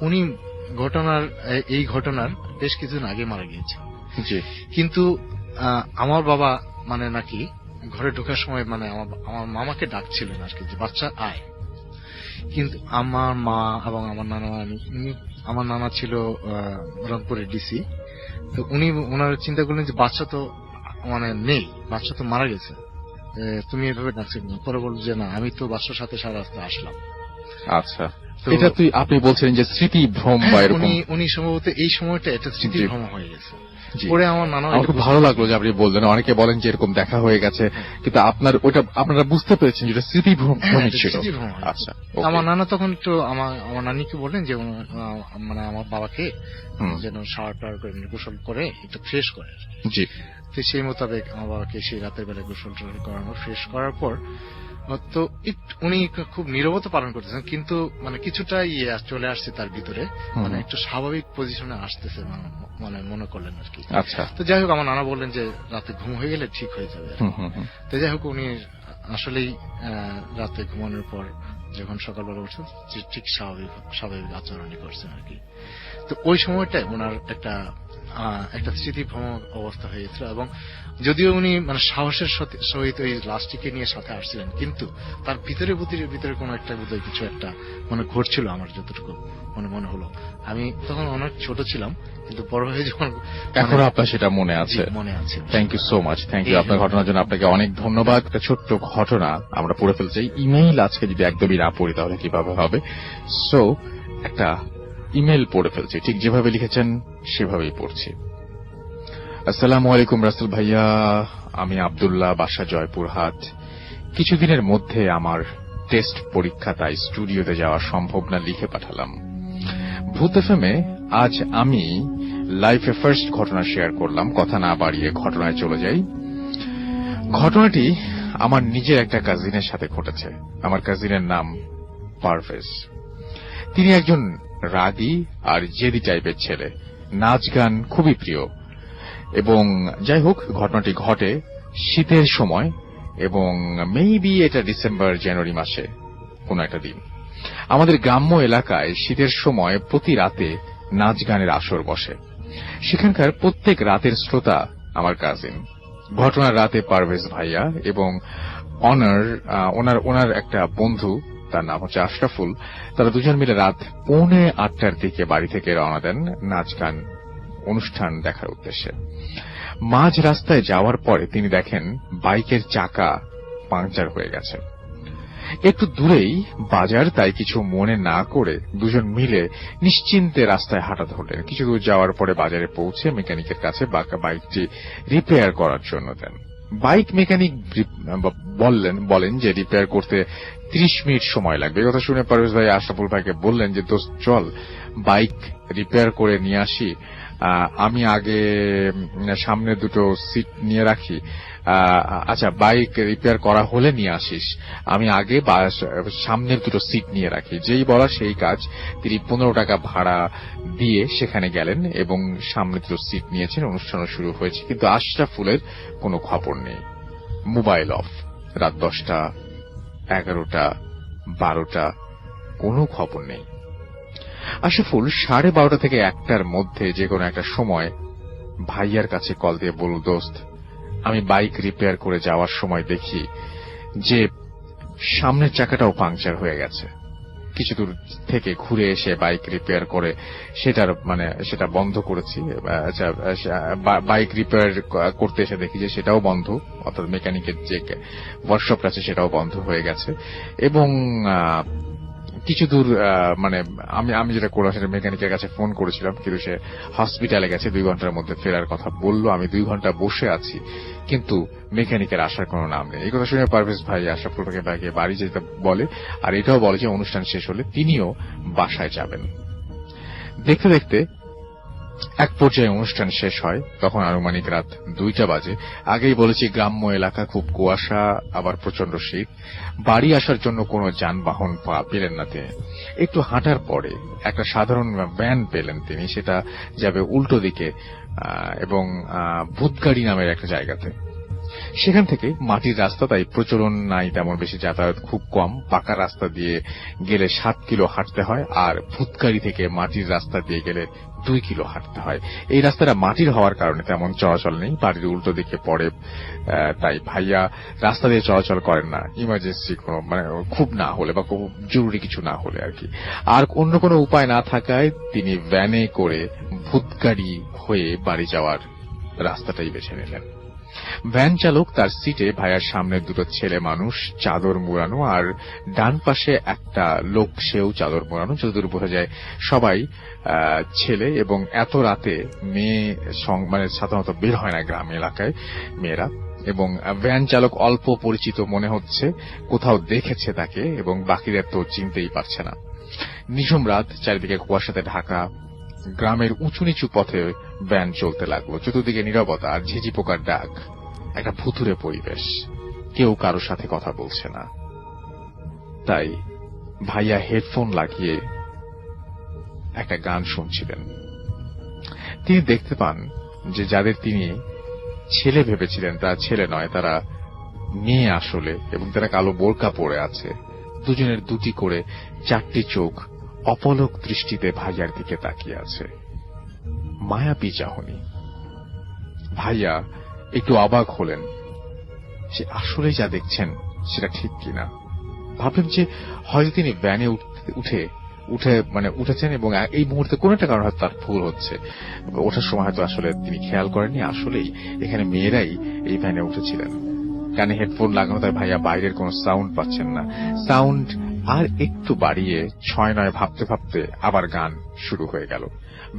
উনি এই ঘটনার বেশ কিছুদিন আগে মারা গিয়েছেন। কিন্তু আমার বাবা মানে নাকি ঘরে ঢোকার সময় মানে আমার মামাকে ডাকছিলেন আর কি যে বাচ্চা আয়। কিন্তু আমার মা এবং আমার নানা ছিল রংপুরের ডিসি। তো উনি ওনার চিন্তা করলেন যে বাচ্চা তো মানে নেই, বাচ্চা তো মারা গেছে, তুমি এভাবে ডাকছেন। পরে বলল যে না, আমি তো বাচ্চার সাথে সারা রাস্তা আসলাম। আচ্ছা, এটা আপনি বলছেন যে স্মৃতি ভ্রম বা এরকম। উনি সম্ভবত এই সময়টা এটা স্মৃতি ভ্রম হয়ে গেছে। আমার খুব ভালো লাগলো যে আপনি বললেন। অনেকে বলেন যে এরকম দেখা হয়ে গেছে, কিন্তু আপনারা বুঝতে পেরেছেন যেটা স্মৃতি ভ্রম ছিল। আচ্ছা, আমার নানা তখন একটু আমার নানিকে বললেন যে মানে আমার বাবাকে যেন শাওয়ার করে গোসল করে একটু ফ্রেশ করে। জি। তো সেই মোতাবেক আমার বাবাকে সেই রাতের বেলা গোসল করানো, ফ্রেশ করার পর তো উনি খুব নীরবতা পালন করতেছেন, কিন্তু মানে কিছুটা চলে আসছে তার ভিতরে, মানে একটু স্বাভাবিক পজিশনে আসতেছে মানে মনে করলেন আর কি। আচ্ছা। তো যাই হোক, আমার নানা বললেন যে রাতে ঘুম হয়ে গেলে ঠিক হয়ে যাবে। তো যাই হোক, উনি আসলেই রাতে ঘুমানোর পর যখন সকালবেলা উঠছেন ঠিক স্বাভাবিক আচরণই করছেন আর কি। তো ওই সময়টায় ওনার একটা স্মৃতিভ্রম অবস্থা হয়ে গেছিল। এবং যদিও উনি মানে সাহসের সহিত ওই লাশটিকে নিয়ে সাথে আসছিলেন, কিন্তু তার ভিতরে কোনো একটা বোধহয় কিছু একটা মানে ঘটছিল। আমার যতটুকু মনে হলো, আমি তখন অনেক ছোট ছিলাম, কিন্তু বড় হয়ে যখন এখনো আপনার সেটা মনে আছে। Thank you so much. Thank you আপনার ঘটনার জন্য। আপনাকে অনেক ধন্যবাদ। একটা ছোট্ট ঘটনা আমরা পড়ে ফেলছি। ইমেইল আজকে যদি একদমই না পড়ি তাহলে কিভাবে হবে? সো একটা ইমেল পড়ে ফেলছি, ঠিক যেভাবে লিখেছেন সেভাবেই পড়ছি। আসসালামু আলাইকুম রাসেল ভাইয়া, আমি আব্দুল্লাহ, বাসা জয়পুরহাট। কিছুদিনের মধ্যে আমার টেস্ট পরীক্ষা, তাই স্টুডিওতে যাওয়া সম্ভব না, লিখে পাঠালাম। ভূত এফএমে আজ আমি লাইফে ফার্স্ট ঘটনা শেয়ার করলাম। কথা না বাড়িয়ে ঘটনায় চলে যাই। ঘটনাটি আমার নিজের একটা কাজিনের সাথে ঘটেছে। আমার কাজিনের নাম পারভেজ। তিনি একজন রাগী আর জেদি টাইপের ছেলে, নাচ গান খুবই প্রিয়। এবং যাই হোক, ঘটনাটি ঘটে শীতের সময় এবং মেবি এটা ডিসেম্বর জানুয়ারি মাসে কোন একটা দিন। আমাদের গ্রাম্য এলাকায় শীতের সময় প্রতি রাতে নাচ গানের আসর বসে। সেখানকার প্রত্যেক রাতের শ্রোতা আমার কাজিন। ঘটনার রাতে পারভেজ ভাইয়া এবং ওনার একটা বন্ধু, তার নাম হচ্ছে আশরাফুল, তারা দুজন মিলে রাত 7:45 দিকে বাড়ি থেকে রওনা দেন নাচ গান অনুষ্ঠান দেখার উদ্দেশ্যে। মাঝ রাস্তায় যাওয়ার পরে তিনি দেখেন বাইকের চাকা পাংচার হয়ে গেছে। একটু দূরেই বাজার, তাই কিছু মনে না করে দুজন মিলে নিশ্চিন্তে রাস্তায় হাঁটা ধরলেন। কিছু দূর যাওয়ার পরে বাজারে পৌঁছে মেকানিকের কাছে বাইকটি রিপেয়ার করার জন্য দেন। বাইক মেকানিক বলেন যে রিপেয়ার করতে 30 মিনিট সময় লাগবে। কথা শুনে পারভেজ ভাই আশরাফুল ভাইকে বললেন যে দোস্ত চল বাইক রিপেয়ার করে নিয়ে আসি, আমি আগে সামনে দুটো সিট নিয়ে রাখি। আচ্ছা, বাইক রিপেয়ার করা হলে নিয়ে আসিস, আমি আগে সামনের দুটো সিট নিয়ে রাখি। যেই বলা সেই কাজ, তিনি 15 টাকা ভাড়া দিয়ে সেখানে গেলেন এবং সামনে দুটো সিট নিয়েছেন। অনুষ্ঠান শুরু হয়েছে, কিন্তু আশরাফুলের কোনো খবর নেই। Mobile off. রাত 10টা, 11টা, 12টা, কোনো খবর নেই। আশরাফুল 12:30 থেকে 1টার মধ্যে যে কোনো একটা সময় ভাইয়ার কাছে কল দিয়ে বলল, দোস্ত আমি বাইক রিপেয়ার করে যাওয়ার সময় দেখি যে সামনের চাকাটাও পাংচার হয়ে গেছে। কিছু দূর থেকে ঘুরে এসে বাইক রিপেয়ার করে সেটা বন্ধ করেছি। বাইক রিপেয়ার করতে এসে দেখি যে সেটাও বন্ধ, অর্থাৎ মেকানিকের যে ওয়ার্কশপ আছে সেটাও বন্ধ হয়ে গেছে। এবং কিছু দূর আমি যেটা করলাম সেটা মেকানিকের কাছে ফোন করেছিলাম, কিন্তু সে হসপিটালে গেছে, 2 ঘন্টার মধ্যে ফেরার কথা বলল। আমি 2 ঘন্টা বসে আছি, কিন্তু মেকানিকের আসার কোনো নাম নেই। এই কথা শুনে পারভেজ ভাই আশরাফুল ভাইকে বাড়ি যেতে বলে, আর এটাও বলে যে অনুষ্ঠান শেষ হলে তিনিও বাসায় যাবেন। দেখতে দেখতে এক পর্যায়ে অনুষ্ঠান শেষ হয়, তখন আনুমানিক রাত 2টা বাজে। আগেই বলেছি গ্রাম্য এলাকা, খুব কুয়াশা, আবার প্রচন্ড শীত। বাড়ি আসার জন্য কোনো যানবাহন পেলেন না তিনি। একটু হাঁটার পরে একটা সাধারণ ভ্যান পেলেন তিনি, সেটা যাবে উল্টো দিকে এবং ভূতগাড়ি নামের একটা জায়গাতে। সেখান থেকে মাটির রাস্তা, তাই প্রচলন নাই তেমন বেশি, যাতায়াত খুব কম। পাকা রাস্তা দিয়ে গেলে 7 কিলো হাঁটতে হয়, আর ভূতগাড়ি থেকে মাটির রাস্তা দিয়ে গেলে 2 কিলো হাঁটতে হয়। এই রাস্তাটা মাটির হওয়ার কারণে তেমন চলাচল নেই, বাড়ির উল্টো দিকে পড়ে, তাই ভাইয়া রাস্তা দিয়ে চলাচল করেন না, ইমার্জেন্সি কোনো খুব না হলে বা খুব জরুরি কিছু না হলে আর কি। আর অন্য কোনো উপায় না থাকায় তিনি ভ্যানে করে ভূতগাড়ি হয়ে বাড়ি যাওয়ার রাস্তাটাই বেছে নিলেন। ভ্যান চালক তার সিটে, ভাইয়ার সামনে দুটো ছেলে মানুষ চাদর মোড়ানো, আর ডান পাশে একটা লোক, সেও চাদর মোড়ানো। যতদূর বোঝা যায় সবাই ছেলে, এবং এত রাতে মেয়ে সাধারণত বের হয় না গ্রাম এলাকায় মেয়েরা। এবং ভ্যান চালক অল্প পরিচিত মনে হচ্ছে, কোথাও দেখেছে তাকে, এবং বাকিদের তো চিনতেই পারছে না। নিঝুম রাত, চারিদিকে কুয়াশাতে ঢাকা। গ্রামের উঁচু নিচু পথে ভ্যান চলতে লাগলো, চতুর্দিকে নীরবতা আর ঝিঝি পোকার ডাক। একটা ভুতুরে পরিবেশ, কেউ কারোর সাথে কথা বলছে না। তাই ভাইয়া হেডফোন লাগিয়ে একটা গান শুনছিলেন। তিনি দেখতে পান যে যাদের তিনি ছেলে ভেবেছিলেন তারা ছেলে নয়, তারা মেয়ে আসলে, এবং তারা কালো বোরকা পরে আছে। দুজনের 2টি করে 4টি চোখ অপলক দৃষ্টিতে ভাইয়ার দিকে তাকিয়ে আছে। মায়াবী চাহনি। ভাইয়া একটু অবাক হলেন, সে আসলে যা দেখছেন সেটা ঠিক কিনা। ভাবলেন যে হয়তো তিনি ভ্যানে উঠেছেন এবং এই মুহূর্তে কোন একটা কারণ হয়তো তার ভুল হচ্ছে। ওঠার সময় হয়তো আসলে তিনি খেয়াল করেননি আসলেই এখানে মেয়েরাই এই ভ্যানে উঠেছিলেন। কানে হেডফোন লাগানো, তাই ভাইয়া বাইরের কোন সাউন্ড পাচ্ছেন না। সাউন্ড আর একটু বাড়িয়ে 6-9 ভাবতে ভাবতে আবার গান শুরু হয়ে গেল।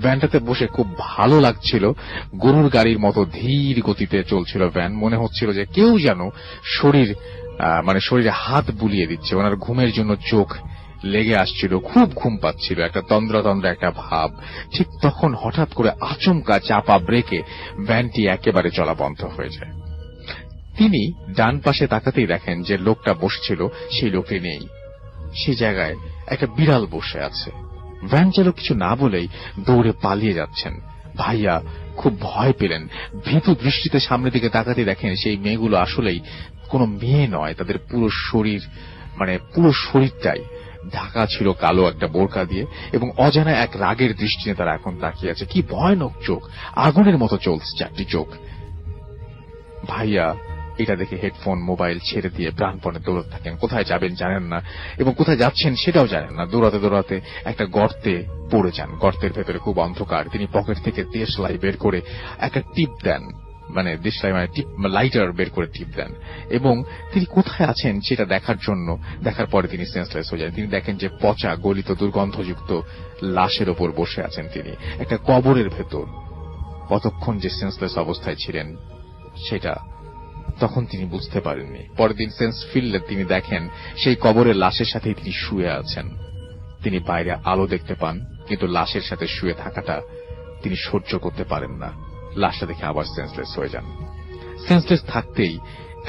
ভ্যানটাতে বসে খুব ভালো লাগছিল, গরুর গাড়ির মতো ধীর গতিতে চলছিল ভ্যান। মনে হচ্ছিল যে কেউ যেন শরীরে হাত বুলিয়ে দিচ্ছে। ওনার ঘুমের জন্য চোখ লেগে আসছিল, খুব ঘুম পাচ্ছিল, একটা তন্দ্রা একটা ভাব। ঠিক তখন হঠাৎ করে আচমকা চাপা ব্রেকে ভ্যানটি একেবারে চলা বন্ধ হয়ে যায়। তিনি ডান পাশে তাকাতেই দেখেন যে লোকটা বসছিল সেই লোকটি নেই, সেই জায়গায় একটা বিড়াল বসে আছে। ভ্যান চালক কিছু না বলেই দৌড়ে পালিয়ে যাচ্ছেন। ভাইয়া খুব ভয় পেলেন, ভীতু দৃষ্টিতে সামনের দিকে তাকাতেই দেখেন সেই মেয়েগুলো আসলেই কোনো মেয়ে নয়, তাদের পুরো শরীরটাই ঢাকা ছিল কালো একটা বোরকা দিয়ে, এবং অজানা এক রাগের দৃষ্টিতে তারা এখন তাকিয়ে আছে। কি ভয়ানক চোখ, আগুনের মতো চলছে 4টি চোখ। ভাইয়া এটা দেখে হেডফোন মোবাইল ছেড়ে দিয়ে প্রাণপণে দৌড়াতে থাকেন। কোথায় যাবেন জানেন না, এবং কোথায় যাচ্ছেন সেটাও জানেন না। দৌড়াতে একটা গর্তে পড়ে যান। গর্তের ভেতরে খুব অন্ধকার। তিনি পকেট থেকে দেশলাই বের করে একটা টিপ দেন। মানে দেশলাই মানে টিপ লাইটার বের করে টিপ দেন এবং তিনি কোথায় আছেন সেটা দেখার পরে তিনি সেন্সলেস হয়ে যান। তিনি দেখেন যে পচা গলিত দুর্গন্ধযুক্ত লাশের ওপর বসে আছেন তিনি একটা কবরের ভেতর। কতক্ষণ যে সেন্সলেস অবস্থায় ছিলেন সেটা তখন তিনি বুঝতে পারেননি। পরের দিন সেন্স ফিরলে তিনি দেখেন সেই কবরের লাশের সাথেই তিনি শুয়ে আছেন। তিনি বাইরে আলো দেখতে পান, কিন্তু লাশের সাথে শুয়ে থাকাটা তিনি সহ্য করতে পারেন না। লাশটা দেখে আবার সেন্সলেস হয়ে যান। সেন্সলেস থাকতেই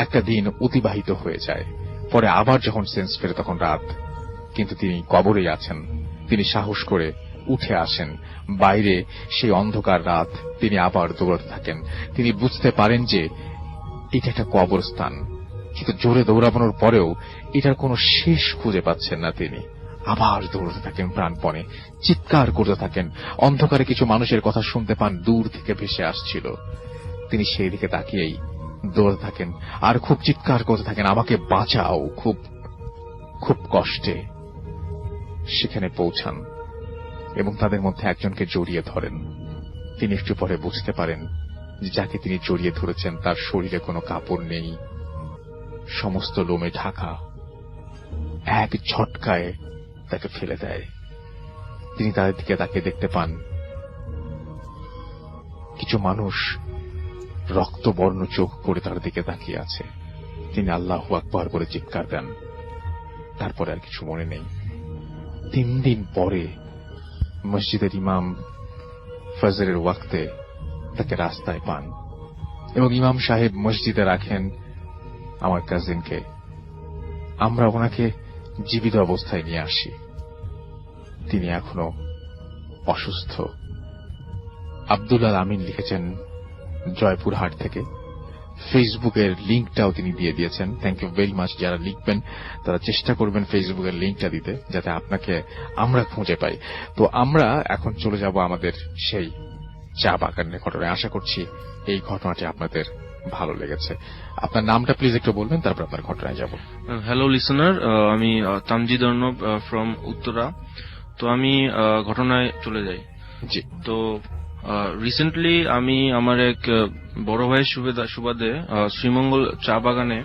একটা দিন অতিবাহিত হয়ে যায়। পরে আবার যখন সেন্স ফেরে তখন রাত, কিন্তু তিনি কবরেই আছেন। তিনি সাহস করে উঠে আসেন বাইরে, সেই অন্ধকার রাত। তিনি আবার দৌড়াতে থাকেন। তিনি বুঝতে পারেন যে এটা একটা কবরস্থান, কিন্তু জোরে দৌড়ানোর পরেও এটার কোনো শেষ খুঁজে পাচ্ছেন না। তিনি আবার দৌড়তে থাকেন প্রাণপণে, চিৎকার করতে থাকেন। অন্ধকারে কিছু মানুষের কথা শুনতে পান, দূর থেকে ভেসে আসছিল। তিনি সেই দিকে তাকিয়েই দৌড়তে থাকেন আর খুব চিৎকার করতে থাকেন, আমাকে বাঁচাও, খুব খুব কষ্টে। সেখানে পৌঁছান এবং তাদের মধ্যে একজনকে জড়িয়ে ধরেন। তিনি একটু পরে বুঝতে পারেন যে যাকে তিনি জড়িয়ে ধরেছেন তার শরীরে কোনো কাপড় নেই, সমস্ত লোমে ঢাকা। এক ঝটকায় তাকে ফেলে দেয়। তিনি তাদের দিকে তাকিয়ে দেখতে পান কিছু মানুষ রক্তবর্ণ চোখ করে তার দিকে তাকিয়ে আছে। তিনি আল্লাহু আকবার করে চিৎকার দেন। তারপরে আর কিছু মনে নেই। 3 দিন পরে মসজিদের ইমাম ফজরের ওয়াক্তে তাকে রাস্তায় পান এবং ইমাম সাহেব মসজিদে রাখেন আমার কাজিনকে। আমরা ওনাকে জীবিত অবস্থায় নিয়ে আসি। তিনি এখনো অসুস্থ। আব্দুল আল আমিন লিখেছেন জয়পুরহাট থেকে। ফেসবুকের লিঙ্কটাও তিনি দিয়ে দিয়েছেন। Thank you very much. যারা লিখবেন তারা চেষ্টা করবেন ফেসবুকের লিঙ্কটা দিতে, যাতে আপনাকে আমরা খুঁজে পাই। তো আমরা এখন চলে যাব আমাদের সেই চা বাগানের ঘটনায়। আশা করছি এই ঘটনাটি আপনাদের ভালো লেগেছে। আপনার নামটা প্লিজ একটু বলবেন, তারপর আপনার ঘটনায় যাব। হ্যালো লিসনার, আমি তামজিদ অর্ণব ফ্রম উত্তরা। তো আমি ঘটনায় চলে যাই। জি। তো রিসেন্টলি আমি আমার এক বড় ভাইয়ের সুবাদে শ্রীমঙ্গল চা বাগানে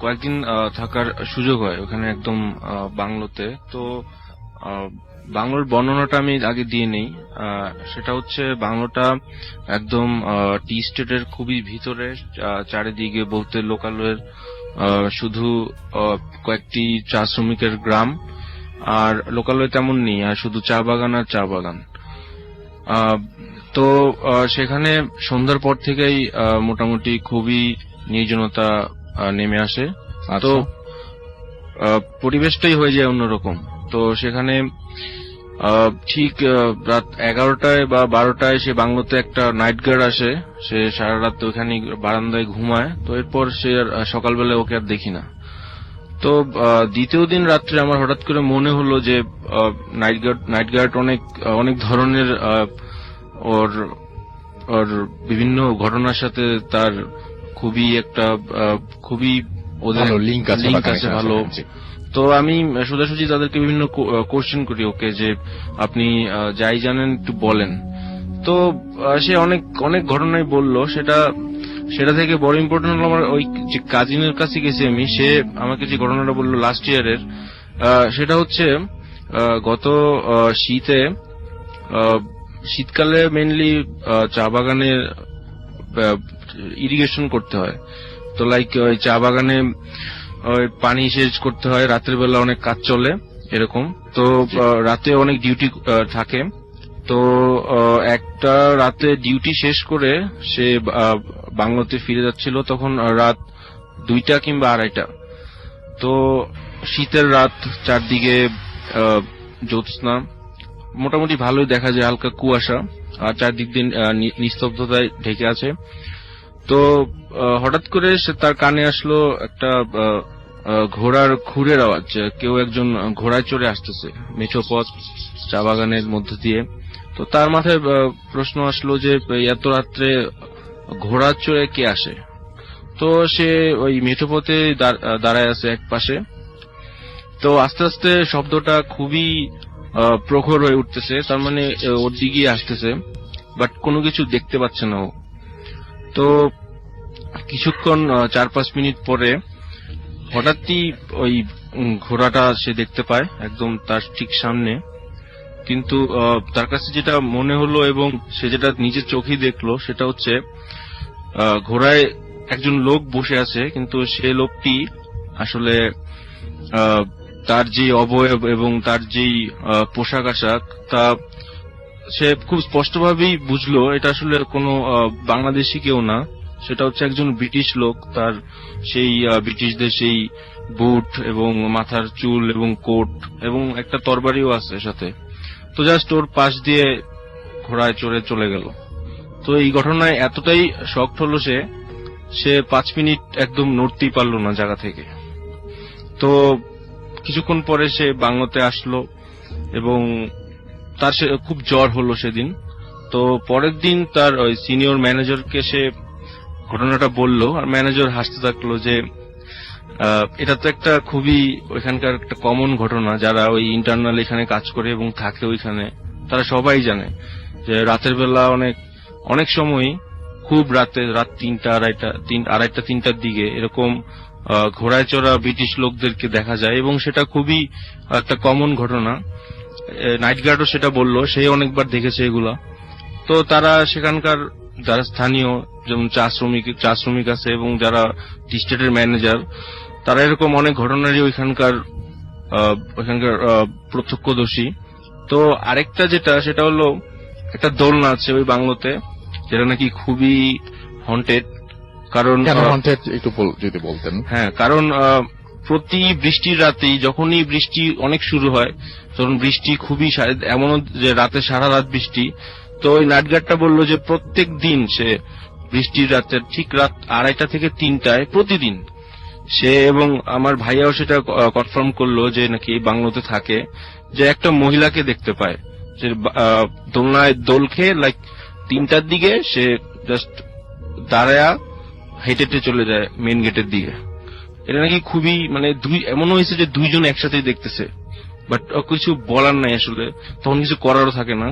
কয়েকদিন থাকার সুযোগ হয়, ওখানে একদম বাংলোতে। তো বাংলোর বর্ণনাটা আমি আগে দিয়ে নেই। সেটা হচ্ছে বাংলোটা একদম টি স্টেটের খুবই ভিতরে, চারিদিকে বলতে লোকালয়ের শুধু কয়েকটি চা শ্রমিকের গ্রাম, আর লোকালয় তেমন নেই, আর শুধু চা বাগান আর চা বাগান। তো সেখানে সন্ধ্যার পর থেকেই মোটামুটি খুবই নির্জনতা নেমে আসে। তো পরিবেশটাই হয়ে যায় অন্যরকম। তো সেখানে ঠিক রাত 11টায় বা 12টায় সে বাংলোতে একটা নাইট গার্ড আসে। সে সারা রাত ওখানে বারান্দায় ঘুমায়। তো এরপর সে সকালবেলা ওকে আর দেখি না। তো দ্বিতীয় দিন রাত্রে আমার হঠাৎ করে মনে হলো যে নাইট গার্ড অনেক ধরনের ওর বিভিন্ন ঘটনার সাথে তার খুবই ওদের লিঙ্ক আছে ভালো। তো আমি সোজাসুজি তাদেরকে বিভিন্ন কোশ্চেন করি ওকে, যে আপনি যাই জানেন একটু বলেন। তো সে অনেক ঘটনাই বলল। সেটা থেকে বড় ইম্পর্টেন্ট হলো আমার ওই যে কাজিনের কাছে গেছি আমি, সে আমাকে যে ঘটনাটা বললো লাস্ট ইয়ারের, সেটা হচ্ছে গত শীতকালে মেইনলি চা বাগানে ইরিগেশন করতে হয়। তো লাইক ওই চা বাগানে পানি সেচ করতে হয়, রাতের বেলা অনেক কাজ চলে এরকম। তো রাতে অনেক ডিউটি থাকে। তো একটা রাতে ডিউটি শেষ করে সে বাংলোতে ফিরে যাচ্ছিল, তখন রাত 2টা কিংবা 2:30। তো শীতের রাত, চারদিকে জ্যোৎস্না, মোটামুটি ভালোই দেখা যায়, হালকা কুয়াশা, আর চারদিক দিয়ে নিস্তব্ধতায় ঢেকে আছে। তো হঠাৎ করে তার কানে আসলো একটা ঘোড়ার খুরের আওয়াজ। কেউ একজন ঘোড়ায় চড়ে আসতেছে মেঠো পথ চা বাগানের মধ্য দিয়ে। তো তার মাথায় প্রশ্ন আসলো যে এত রাত্রে ঘোড়া চড়ে কে আসে। তো সে ওই মেঠো পথে দাঁড়ায় আছে এক পাশে। তো আস্তে আস্তে শব্দটা খুবই প্রখর হয়ে উঠতেছে, তার মানে ওর দিকে আসতেছে, বাট কোনো কিছু দেখতে পাচ্ছে না ও। তো কিছুক্ষণ 4-5 মিনিট পরে হঠাৎই ওই ঘোড়াটা সে দেখতে পায় একদম তার ঠিক সামনে। কিন্তু তার কাছে যেটা মনে হলো এবং সে যেটা নিজের চোখেই দেখলো সেটা হচ্ছে ঘোড়ায় একজন লোক বসে আছে, কিন্তু সে লোকটি আসলে তার যে অবয়ব এবং তার যেই পোশাক আশাক তা সে খুব স্পষ্টভাবেই বুঝলো এটা আসলে কোনো বাংলাদেশি কেউ না, সেটা হচ্ছে একজন ব্রিটিশ লোক। তার সেই ব্রিটিশদের সেই বুট এবং মাথার চুল এবং কোট এবং একটা তরবারিও আছে সাথে। তো জাস্ট ওর পাশ দিয়ে ঘোড়ায় চড়ে চলে গেল। তো এই ঘটনায় এতটাই শকড হলো সে 5 মিনিট একদম নড়তেই পারলো না জায়গা থেকে। তো কিছুক্ষণ পরে সে বাংলোতে আসলো এবং তার খুব জ্বর হলো সেদিন। তো পরের দিন তার ওই সিনিয়র ম্যানেজারকে সে ঘটনাটা বলল, আর ম্যানেজার হাসতে থাকলো যে এটা তো একটা খুবই ওইখানকার একটা কমন ঘটনা, যারা ওই ইন্টারনাল এখানে কাজ করে এবং থাকে ওইখানে তারা সবাই জানে যে রাতের বেলা অনেক সময় খুব রাত 3টা-3টার দিকে এরকম ঘোড়ায় চড়া ব্রিটিশ লোকদেরকে দেখা যায় এবং সেটা খুবই একটা কমন ঘটনা। নাইট গার্ডও সেটা বলল, সে অনেকবার দেখেছে এগুলা। তো তারা সেখানকার যারা স্থানীয় যেমন চা শ্রমিক আছে এবং যারা স্টেটের ম্যানেজার, তারা এরকম অনেক ঘটনারই ওইখানকার প্রত্যক্ষদর্শী। তো আরেকটা সেটা হলো একটা দোলনা আছে ওই বাংলোতে, যেটা নাকি খুবই হন্টেড। কারণ একটু যদি বলতেন। হ্যাঁ, কারণ প্রতি বৃষ্টির রাতেই যখনই বৃষ্টি অনেক শুরু হয় তখন বৃষ্টি খুবই এমনও যে রাতে সারা রাত বৃষ্টি। তো ওই নাইট গার্ডটা বললো যে প্রত্যেক দিন সে বৃষ্টির রাতে ঠিক রাত 2:30 থেকে 3টায় প্রতিদিন সে, এবং আমার ভাইয়াও সেটা কনফার্ম করলো যে নাকি এই বাংলোতে থাকে, যে একটা মহিলাকে দেখতে পায় যে দোলনায় দোল খেয়ে 3টার দিকে সে জাস্ট দাঁড়ায়া হেঁটে চলে যায় মেন গেটের দিকে। এটা নাকি খুবই এমন হয়েছে যে দুইজন একসাথেই দেখতেছে, বাট কিছু বলার নাই আসলে, তখন কিছু করারও থাকে না।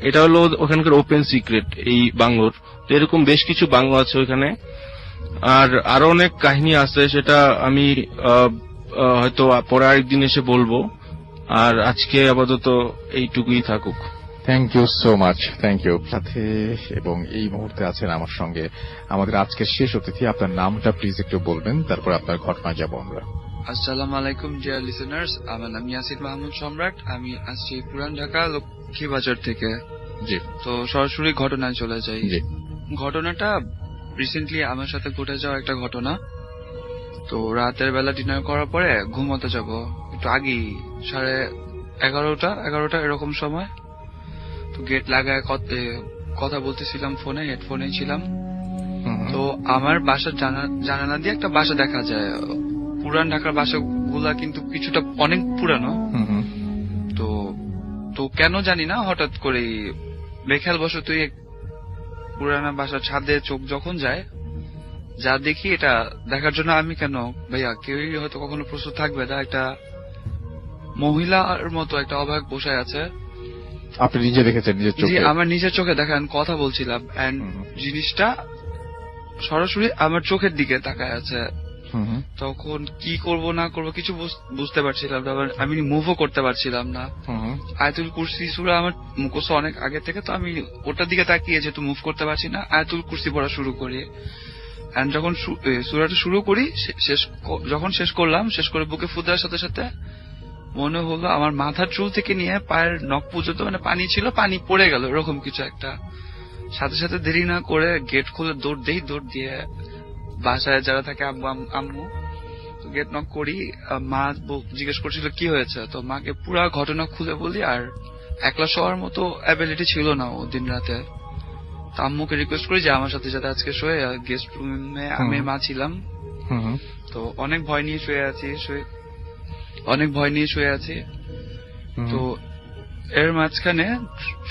এটা হলো ওখানকার ওপেন সিক্রেট এই বাংলোর। তো এরকম বেশ কিছু বাংলো আছে ওইখানে, আর আরো অনেক কাহিনী আছে, সেটা আমি হয়তো পরে আরেকদিন এসে বলবো। আর আজকে আপাতত এইটুকুই থাকুক। Thank you so much, thank you. সাথে এবং এই মুহূর্তে আছেন আমার সঙ্গে আমাদের আজকের শেষ অতিথি। আপনার নামটা প্লিজ একটু বলবেন, তারপর আপনার ঘটনায় যাব আমরা। আসসালামু আলাইকুম ডিয়ার লিসেনার্স, আমার নাম ইয়াসির মাহমুদ সম্রাট। আমি আসছি পুরান ঢাকা লক্ষ্মীবাজার থেকে। জি। তো সরাসরি ঘটনায় চলে যাই। জি। ঘটনাটা রিসেন্টলি আমার সাথে ঘটে যাওয়া একটা ঘটনা। তো রাতের বেলা ডিনার করার পরে ঘুমোতে যাব একটু আগেই, 11:30 এরকম সময়। তো গেট লাগায় কথা বলতেছিলাম ফোনে, হেডফোনে ছিলাম। তো আমার বাসার জানালা দিয়ে একটা বাসা দেখা যায়। পুরান ঢাকার বাসাগুলা কিন্তু কিছুটা অনেক পুরানো। তো কেন জানি না হঠাৎ করে বেখেয়াল বশতই পুরানা বাসার ছাদে চোখ যখন যায়, যা দেখি এটা দেখার জন্য আমি কেন ভাইয়া কেউই হয়তো কখনো প্রস্তুত থাকবে না, একটা মহিলার মতো একটা অবাক বসে আছে। আপনি নিজে দেখেছেন নিজের চোখে? আমার নিজের চোখে দেখা, কথা বলছিলাম এন্ড জিনিসটা সরাসরি আমার চোখের দিকে তাকায় আছে। তখন কি করব না করব কিছু বুঝতে পারছিলাম না, আমি মুভও করতে পারছিলাম না। আয়াতুল কুরসি সূরা আমার মুখস্থ অনেক আগে থেকে, তো আমি ওটার দিকে তাকিয়ে যেহেতু মুভ করতে পারছি না, আয়াতুল কুরসি পড়া শুরু করি। এন্ড যখন সূরাটা শুরু করি, যখন শেষ করলাম, শেষ করে বুকে ফু দেওয়ার সাথে সাথে মনে হলো আমার মাথার চুল থেকে নিয়ে পায়ের নখ পর্যন্ত পানি ছিল, পানি পড়ে গেল এরকম কিছু একটা। সাথে সাথে দেরি না করে গেট খুলে দৌড় দিয়ে বাসায় যারা থাকে আম্মু, তো গেট নক করি। মা জিজ্ঞেস করছিল কি হয়েছে, তো মাকে পুরা ঘটনা খুলে বলি। আর একলা শোয়ার মতো অ্যাবিলিটি ছিল না ও দিন রাতে। তো আম্মুকে রিকোয়েস্ট করি যে আমার সাথে যাতে আজকে শোয়ে। গেস্ট রুমে আমি মা ছিলাম, তো অনেক ভয় নিয়ে শুয়ে আছি। তো এর মাঝখানে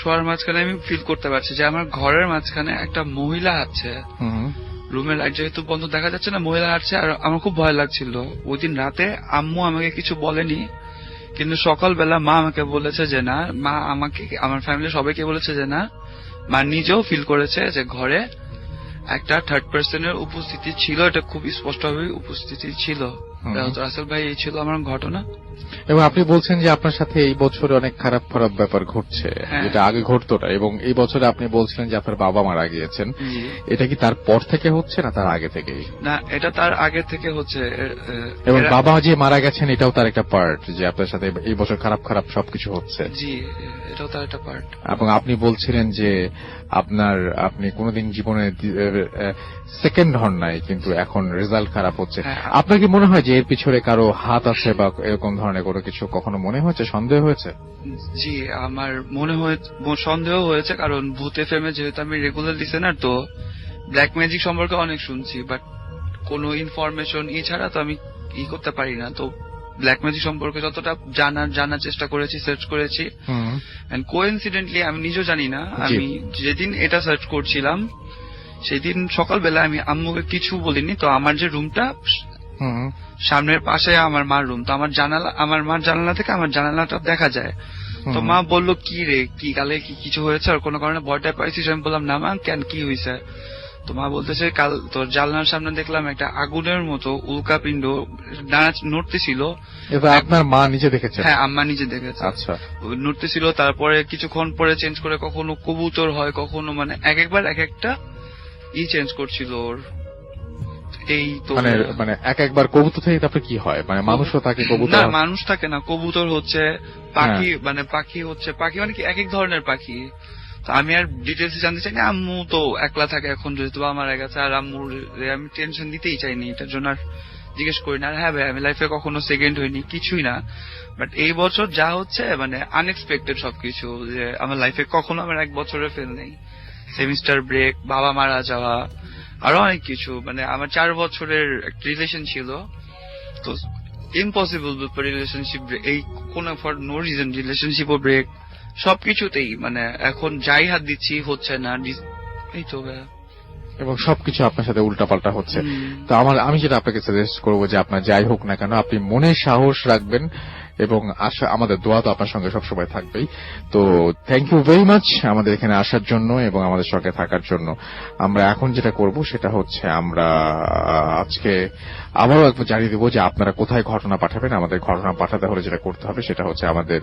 শোয়ার মাঝখানে আমি ফিল করতে পারছি যে আমার ঘরের মাঝখানে একটা মহিলা আছে। রুমের লাইট যেহেতু বন্ধ দেখা যাচ্ছে না, মহিলা হাঁটছে। আর আমার খুব ভয় লাগছিল। ওই দিন রাতে আম্মু আমাকে কিছু বলেনি, কিন্তু সকালবেলা মা আমাকে বলেছে যে না, মা আমাকে আমার ফ্যামিলি সবাইকে বলেছে যে না, মা নিজেও ফিল করেছে যে ঘরে একটা থার্ড পার্সনের উপস্থিতি ছিল, এটা খুব স্পষ্টভাবে উপস্থিতি ছিল। রাসেল ভাই, এই ছিল আমার ঘটনা। এবং আপনি বলছেন যে আপনার সাথে এই বছরে অনেক খারাপ খারাপ ব্যাপার ঘটছে, যেটা আগে ঘটতো না, এবং এই বছরে আপনি বলছিলেন যে আপনার বাবা মারা গিয়েছেন। এটা কি তার পর থেকে হচ্ছে না তার আগে থেকেই? না, এটা তার আগে থেকে হচ্ছে। এবং বাবা যে মারা গেছেন এটাও তার একটা পার্ট, যে আপনার সাথে এই বছর খারাপ খারাপ সবকিছু হচ্ছে। জি, এটাও তার একটা পার্ট। এবং আপনি বলছিলেন যে আপনি কোনোদিন জীবনে সেকেন্ড হন নাই, কিন্তু এখন রেজাল্ট খারাপ হচ্ছে। আপনার কি মনে হয় যে এর পিছনে কারো হাত আছে বা এরকম ধরনের কোনো কিছু কখনো মনে হয়েছে, সন্দেহ হয়েছে? জি, আমার মনে হয় সন্দেহ হয়েছে, কারণ ভূত এফএম এ যেহেতু আমি রেগুলার লিসেনার, তো ব্ল্যাক ম্যাজিক সম্পর্কে অনেক শুনছি, বাট কোনো ইনফরমেশন ছাড়া তো আমি করতে পারি না। তো ব্ল্যাক ম্যাজিক সম্পর্কে যতটা জানার চেষ্টা করেছি, সার্চ করেছি, এন্ড কোইন্সিডেন্টলি আমি নিজেও জানি না, আমি যেদিন এটা সার্চ করছিলাম সেদিন সকালবেলা আমি আম্মুকে কিছু বলিনি। তো আমার যে রুমটা সামনের পাশে আমার মার রুম, তো আমার মার জানালা থেকে আমার জানালাটা দেখা যায়। তো মা বললো, কি রে, কি কালে কি কিছু হয়েছে, আর কোনো কারণে ভয়টা পাইছিস? আমি বললাম, না মা, কেন, কি হয়েছে? তো মা বলতেছে, কাল তোর জানলার সামনে দেখলাম একটা আগুনের মতো উল্কাপিণ্ড নড়তেছিল। আপনার মা নিজে দেখেছে? হ্যাঁ, আম্মা নিজে দেখেছে। আচ্ছা। নড়তেছিল, তারপরে কিছুক্ষণ পরে চেঞ্জ করে কখনো কবুতর হয়, কখনো মানে একবার এক একটা চেঞ্জ করছিল ওর। এই তো মানে একবার কবুতর থেকে তারপরে কি হয়, মানে মানুষও থাকে? কবুতর না, মানুষ থাকে না, কবুতর হচ্ছে পাখি, মানে পাখি মানে কি এক এক ধরনের পাখি। তো আমি আর ডিটেলস জানতে চাই না, আম্মু তো একলা থাকে এখন, যেহেতু আমার গেছে, আর আম্মুর আমি টেনশন দিতেই চাইনি, এটার জন্য আর জিজ্ঞেস করি না। আর হ্যাঁ ভাই, আমি লাইফে কখনো সেকেন্ড হইনি, কিছুই না। বাট এই বছর যা হচ্ছে মানে আনএক্সপেক্টেড সবকিছু, যে আমার লাইফে কখনো আমার এক বছরে ফেল নেই। সেমিস্টার ব্রেক, বাবা মারা যাওয়া, আরো অনেক কিছু। মানে আমার 4 বছরের একটা রিলেশন ছিল, তো ইম্পসিবল রিলেশনশিপ, এই কোন ফর নো রিজন রিলেশনশিপও ব্রেক, সবকিছুতেই মানে এখন যাই হাত দিচ্ছি হচ্ছে না। এই তো এবং সবকিছু আপনার সাথে উল্টাপাল্টা হচ্ছে। তো আমি যেটা আপনাকে সাজেস্ট করবো যে আপনার যাই হোক না কেন, আপনি মনে সাহস রাখবেন, এবং আশা, আমাদের দোয়া তো আপনার সঙ্গে সবসময় থাকবেই। তো থ্যাংক ইউ ভেরি মাচ আমাদের এখানে আসার জন্য এবং আমাদের সঙ্গে থাকার জন্য। আমরা এখন যেটা করব সেটা হচ্ছে, আমরা আজকে আবারও একবার জানিয়ে দেবো যে আপনারা কোথায় ঘটনা পাঠাবেন। আমাদের ঘটনা পাঠাতে হলে যেটা করতে হবে সেটা হচ্ছে আমাদের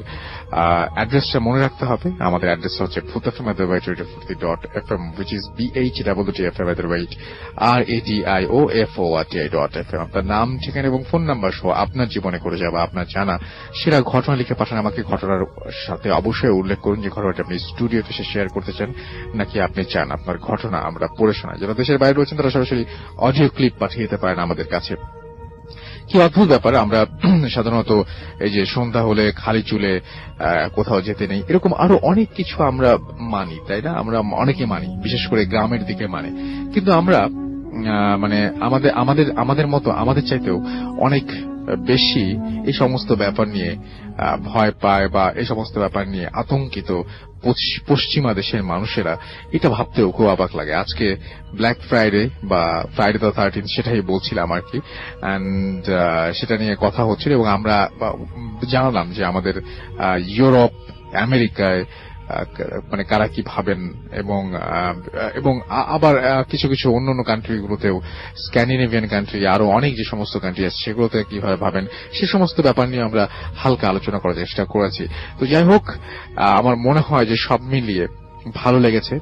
অ্যাড্রেসটা মনে রাখতে হবে। আমাদের অ্যাড্রেসটা হচ্ছে bhutfm@radio40.fm, which is BHWTFM@radio.fm. আপনার নাম, ঠিকানা এবং ফোন নাম্বার সহ আপনার জীবনে করে যাবে আপনার জানা সেরা ঘটনা লিখে পাঠান আমাকে। ঘটনার সাথে অবশ্যই উল্লেখ করুন যে ঘটনাটা আপনি স্টুডিওতে এসে শেয়ার করতে চান, নাকি আপনি চান আপনার ঘটনা আমরা পড়ে শোনাই। যারা দেশের বাইরে রয়েছেন তারা সরাসরি অডিও ক্লিপ পাঠিয়ে দিতে পারেন আমাদের কাছে। কি অদ্ভুত ব্যাপার, আমরা সাধারণত এই যে সন্ধ্যা হলে খালি চুলে কোথাও যেতে নেই, এরকম আরো অনেক কিছু আমরা মানি, তাই না? আমরা অনেকে মানি, বিশেষ করে গ্রামের দিকে মানে। কিন্তু আমরা মানে আমাদের মতো, আমাদের চাইতেও অনেক বেশি এই সমস্ত ব্যাপার নিয়ে ভয় পায় বা এই সমস্ত ব্যাপার নিয়ে আতঙ্কিত পশ্চিমা দেশের মানুষেরা। এটা ভাবতেও খুব অবাক লাগে। আজকে ব্ল্যাক ফ্রাইডে বা ফ্রাইডে দ্য 13th, সেটাই বলছিলাম আর কি, এন্ড সেটা নিয়ে কথা হচ্ছিল, এবং আমরা জানালাম যে আমাদের ইউরোপ, আমেরিকায় মানে কারা কি ভাবেন, এবং আবার কিছু কিছু অন্যান্য কান্ট্রিগুলোতেও, স্ক্যান্ডিনেভিয়ান কান্ট্রি, আরো অনেক যে সমস্ত কান্ট্রি আছে সেগুলোতে কিভাবে ভাবেন, সে সমস্ত ব্যাপার নিয়ে আমরা হালকা আলোচনা করার চেষ্টা করেছি। তো যাই হোক, আমার মনে হয় যে সব মিলিয়ে ভালো লেগেছে।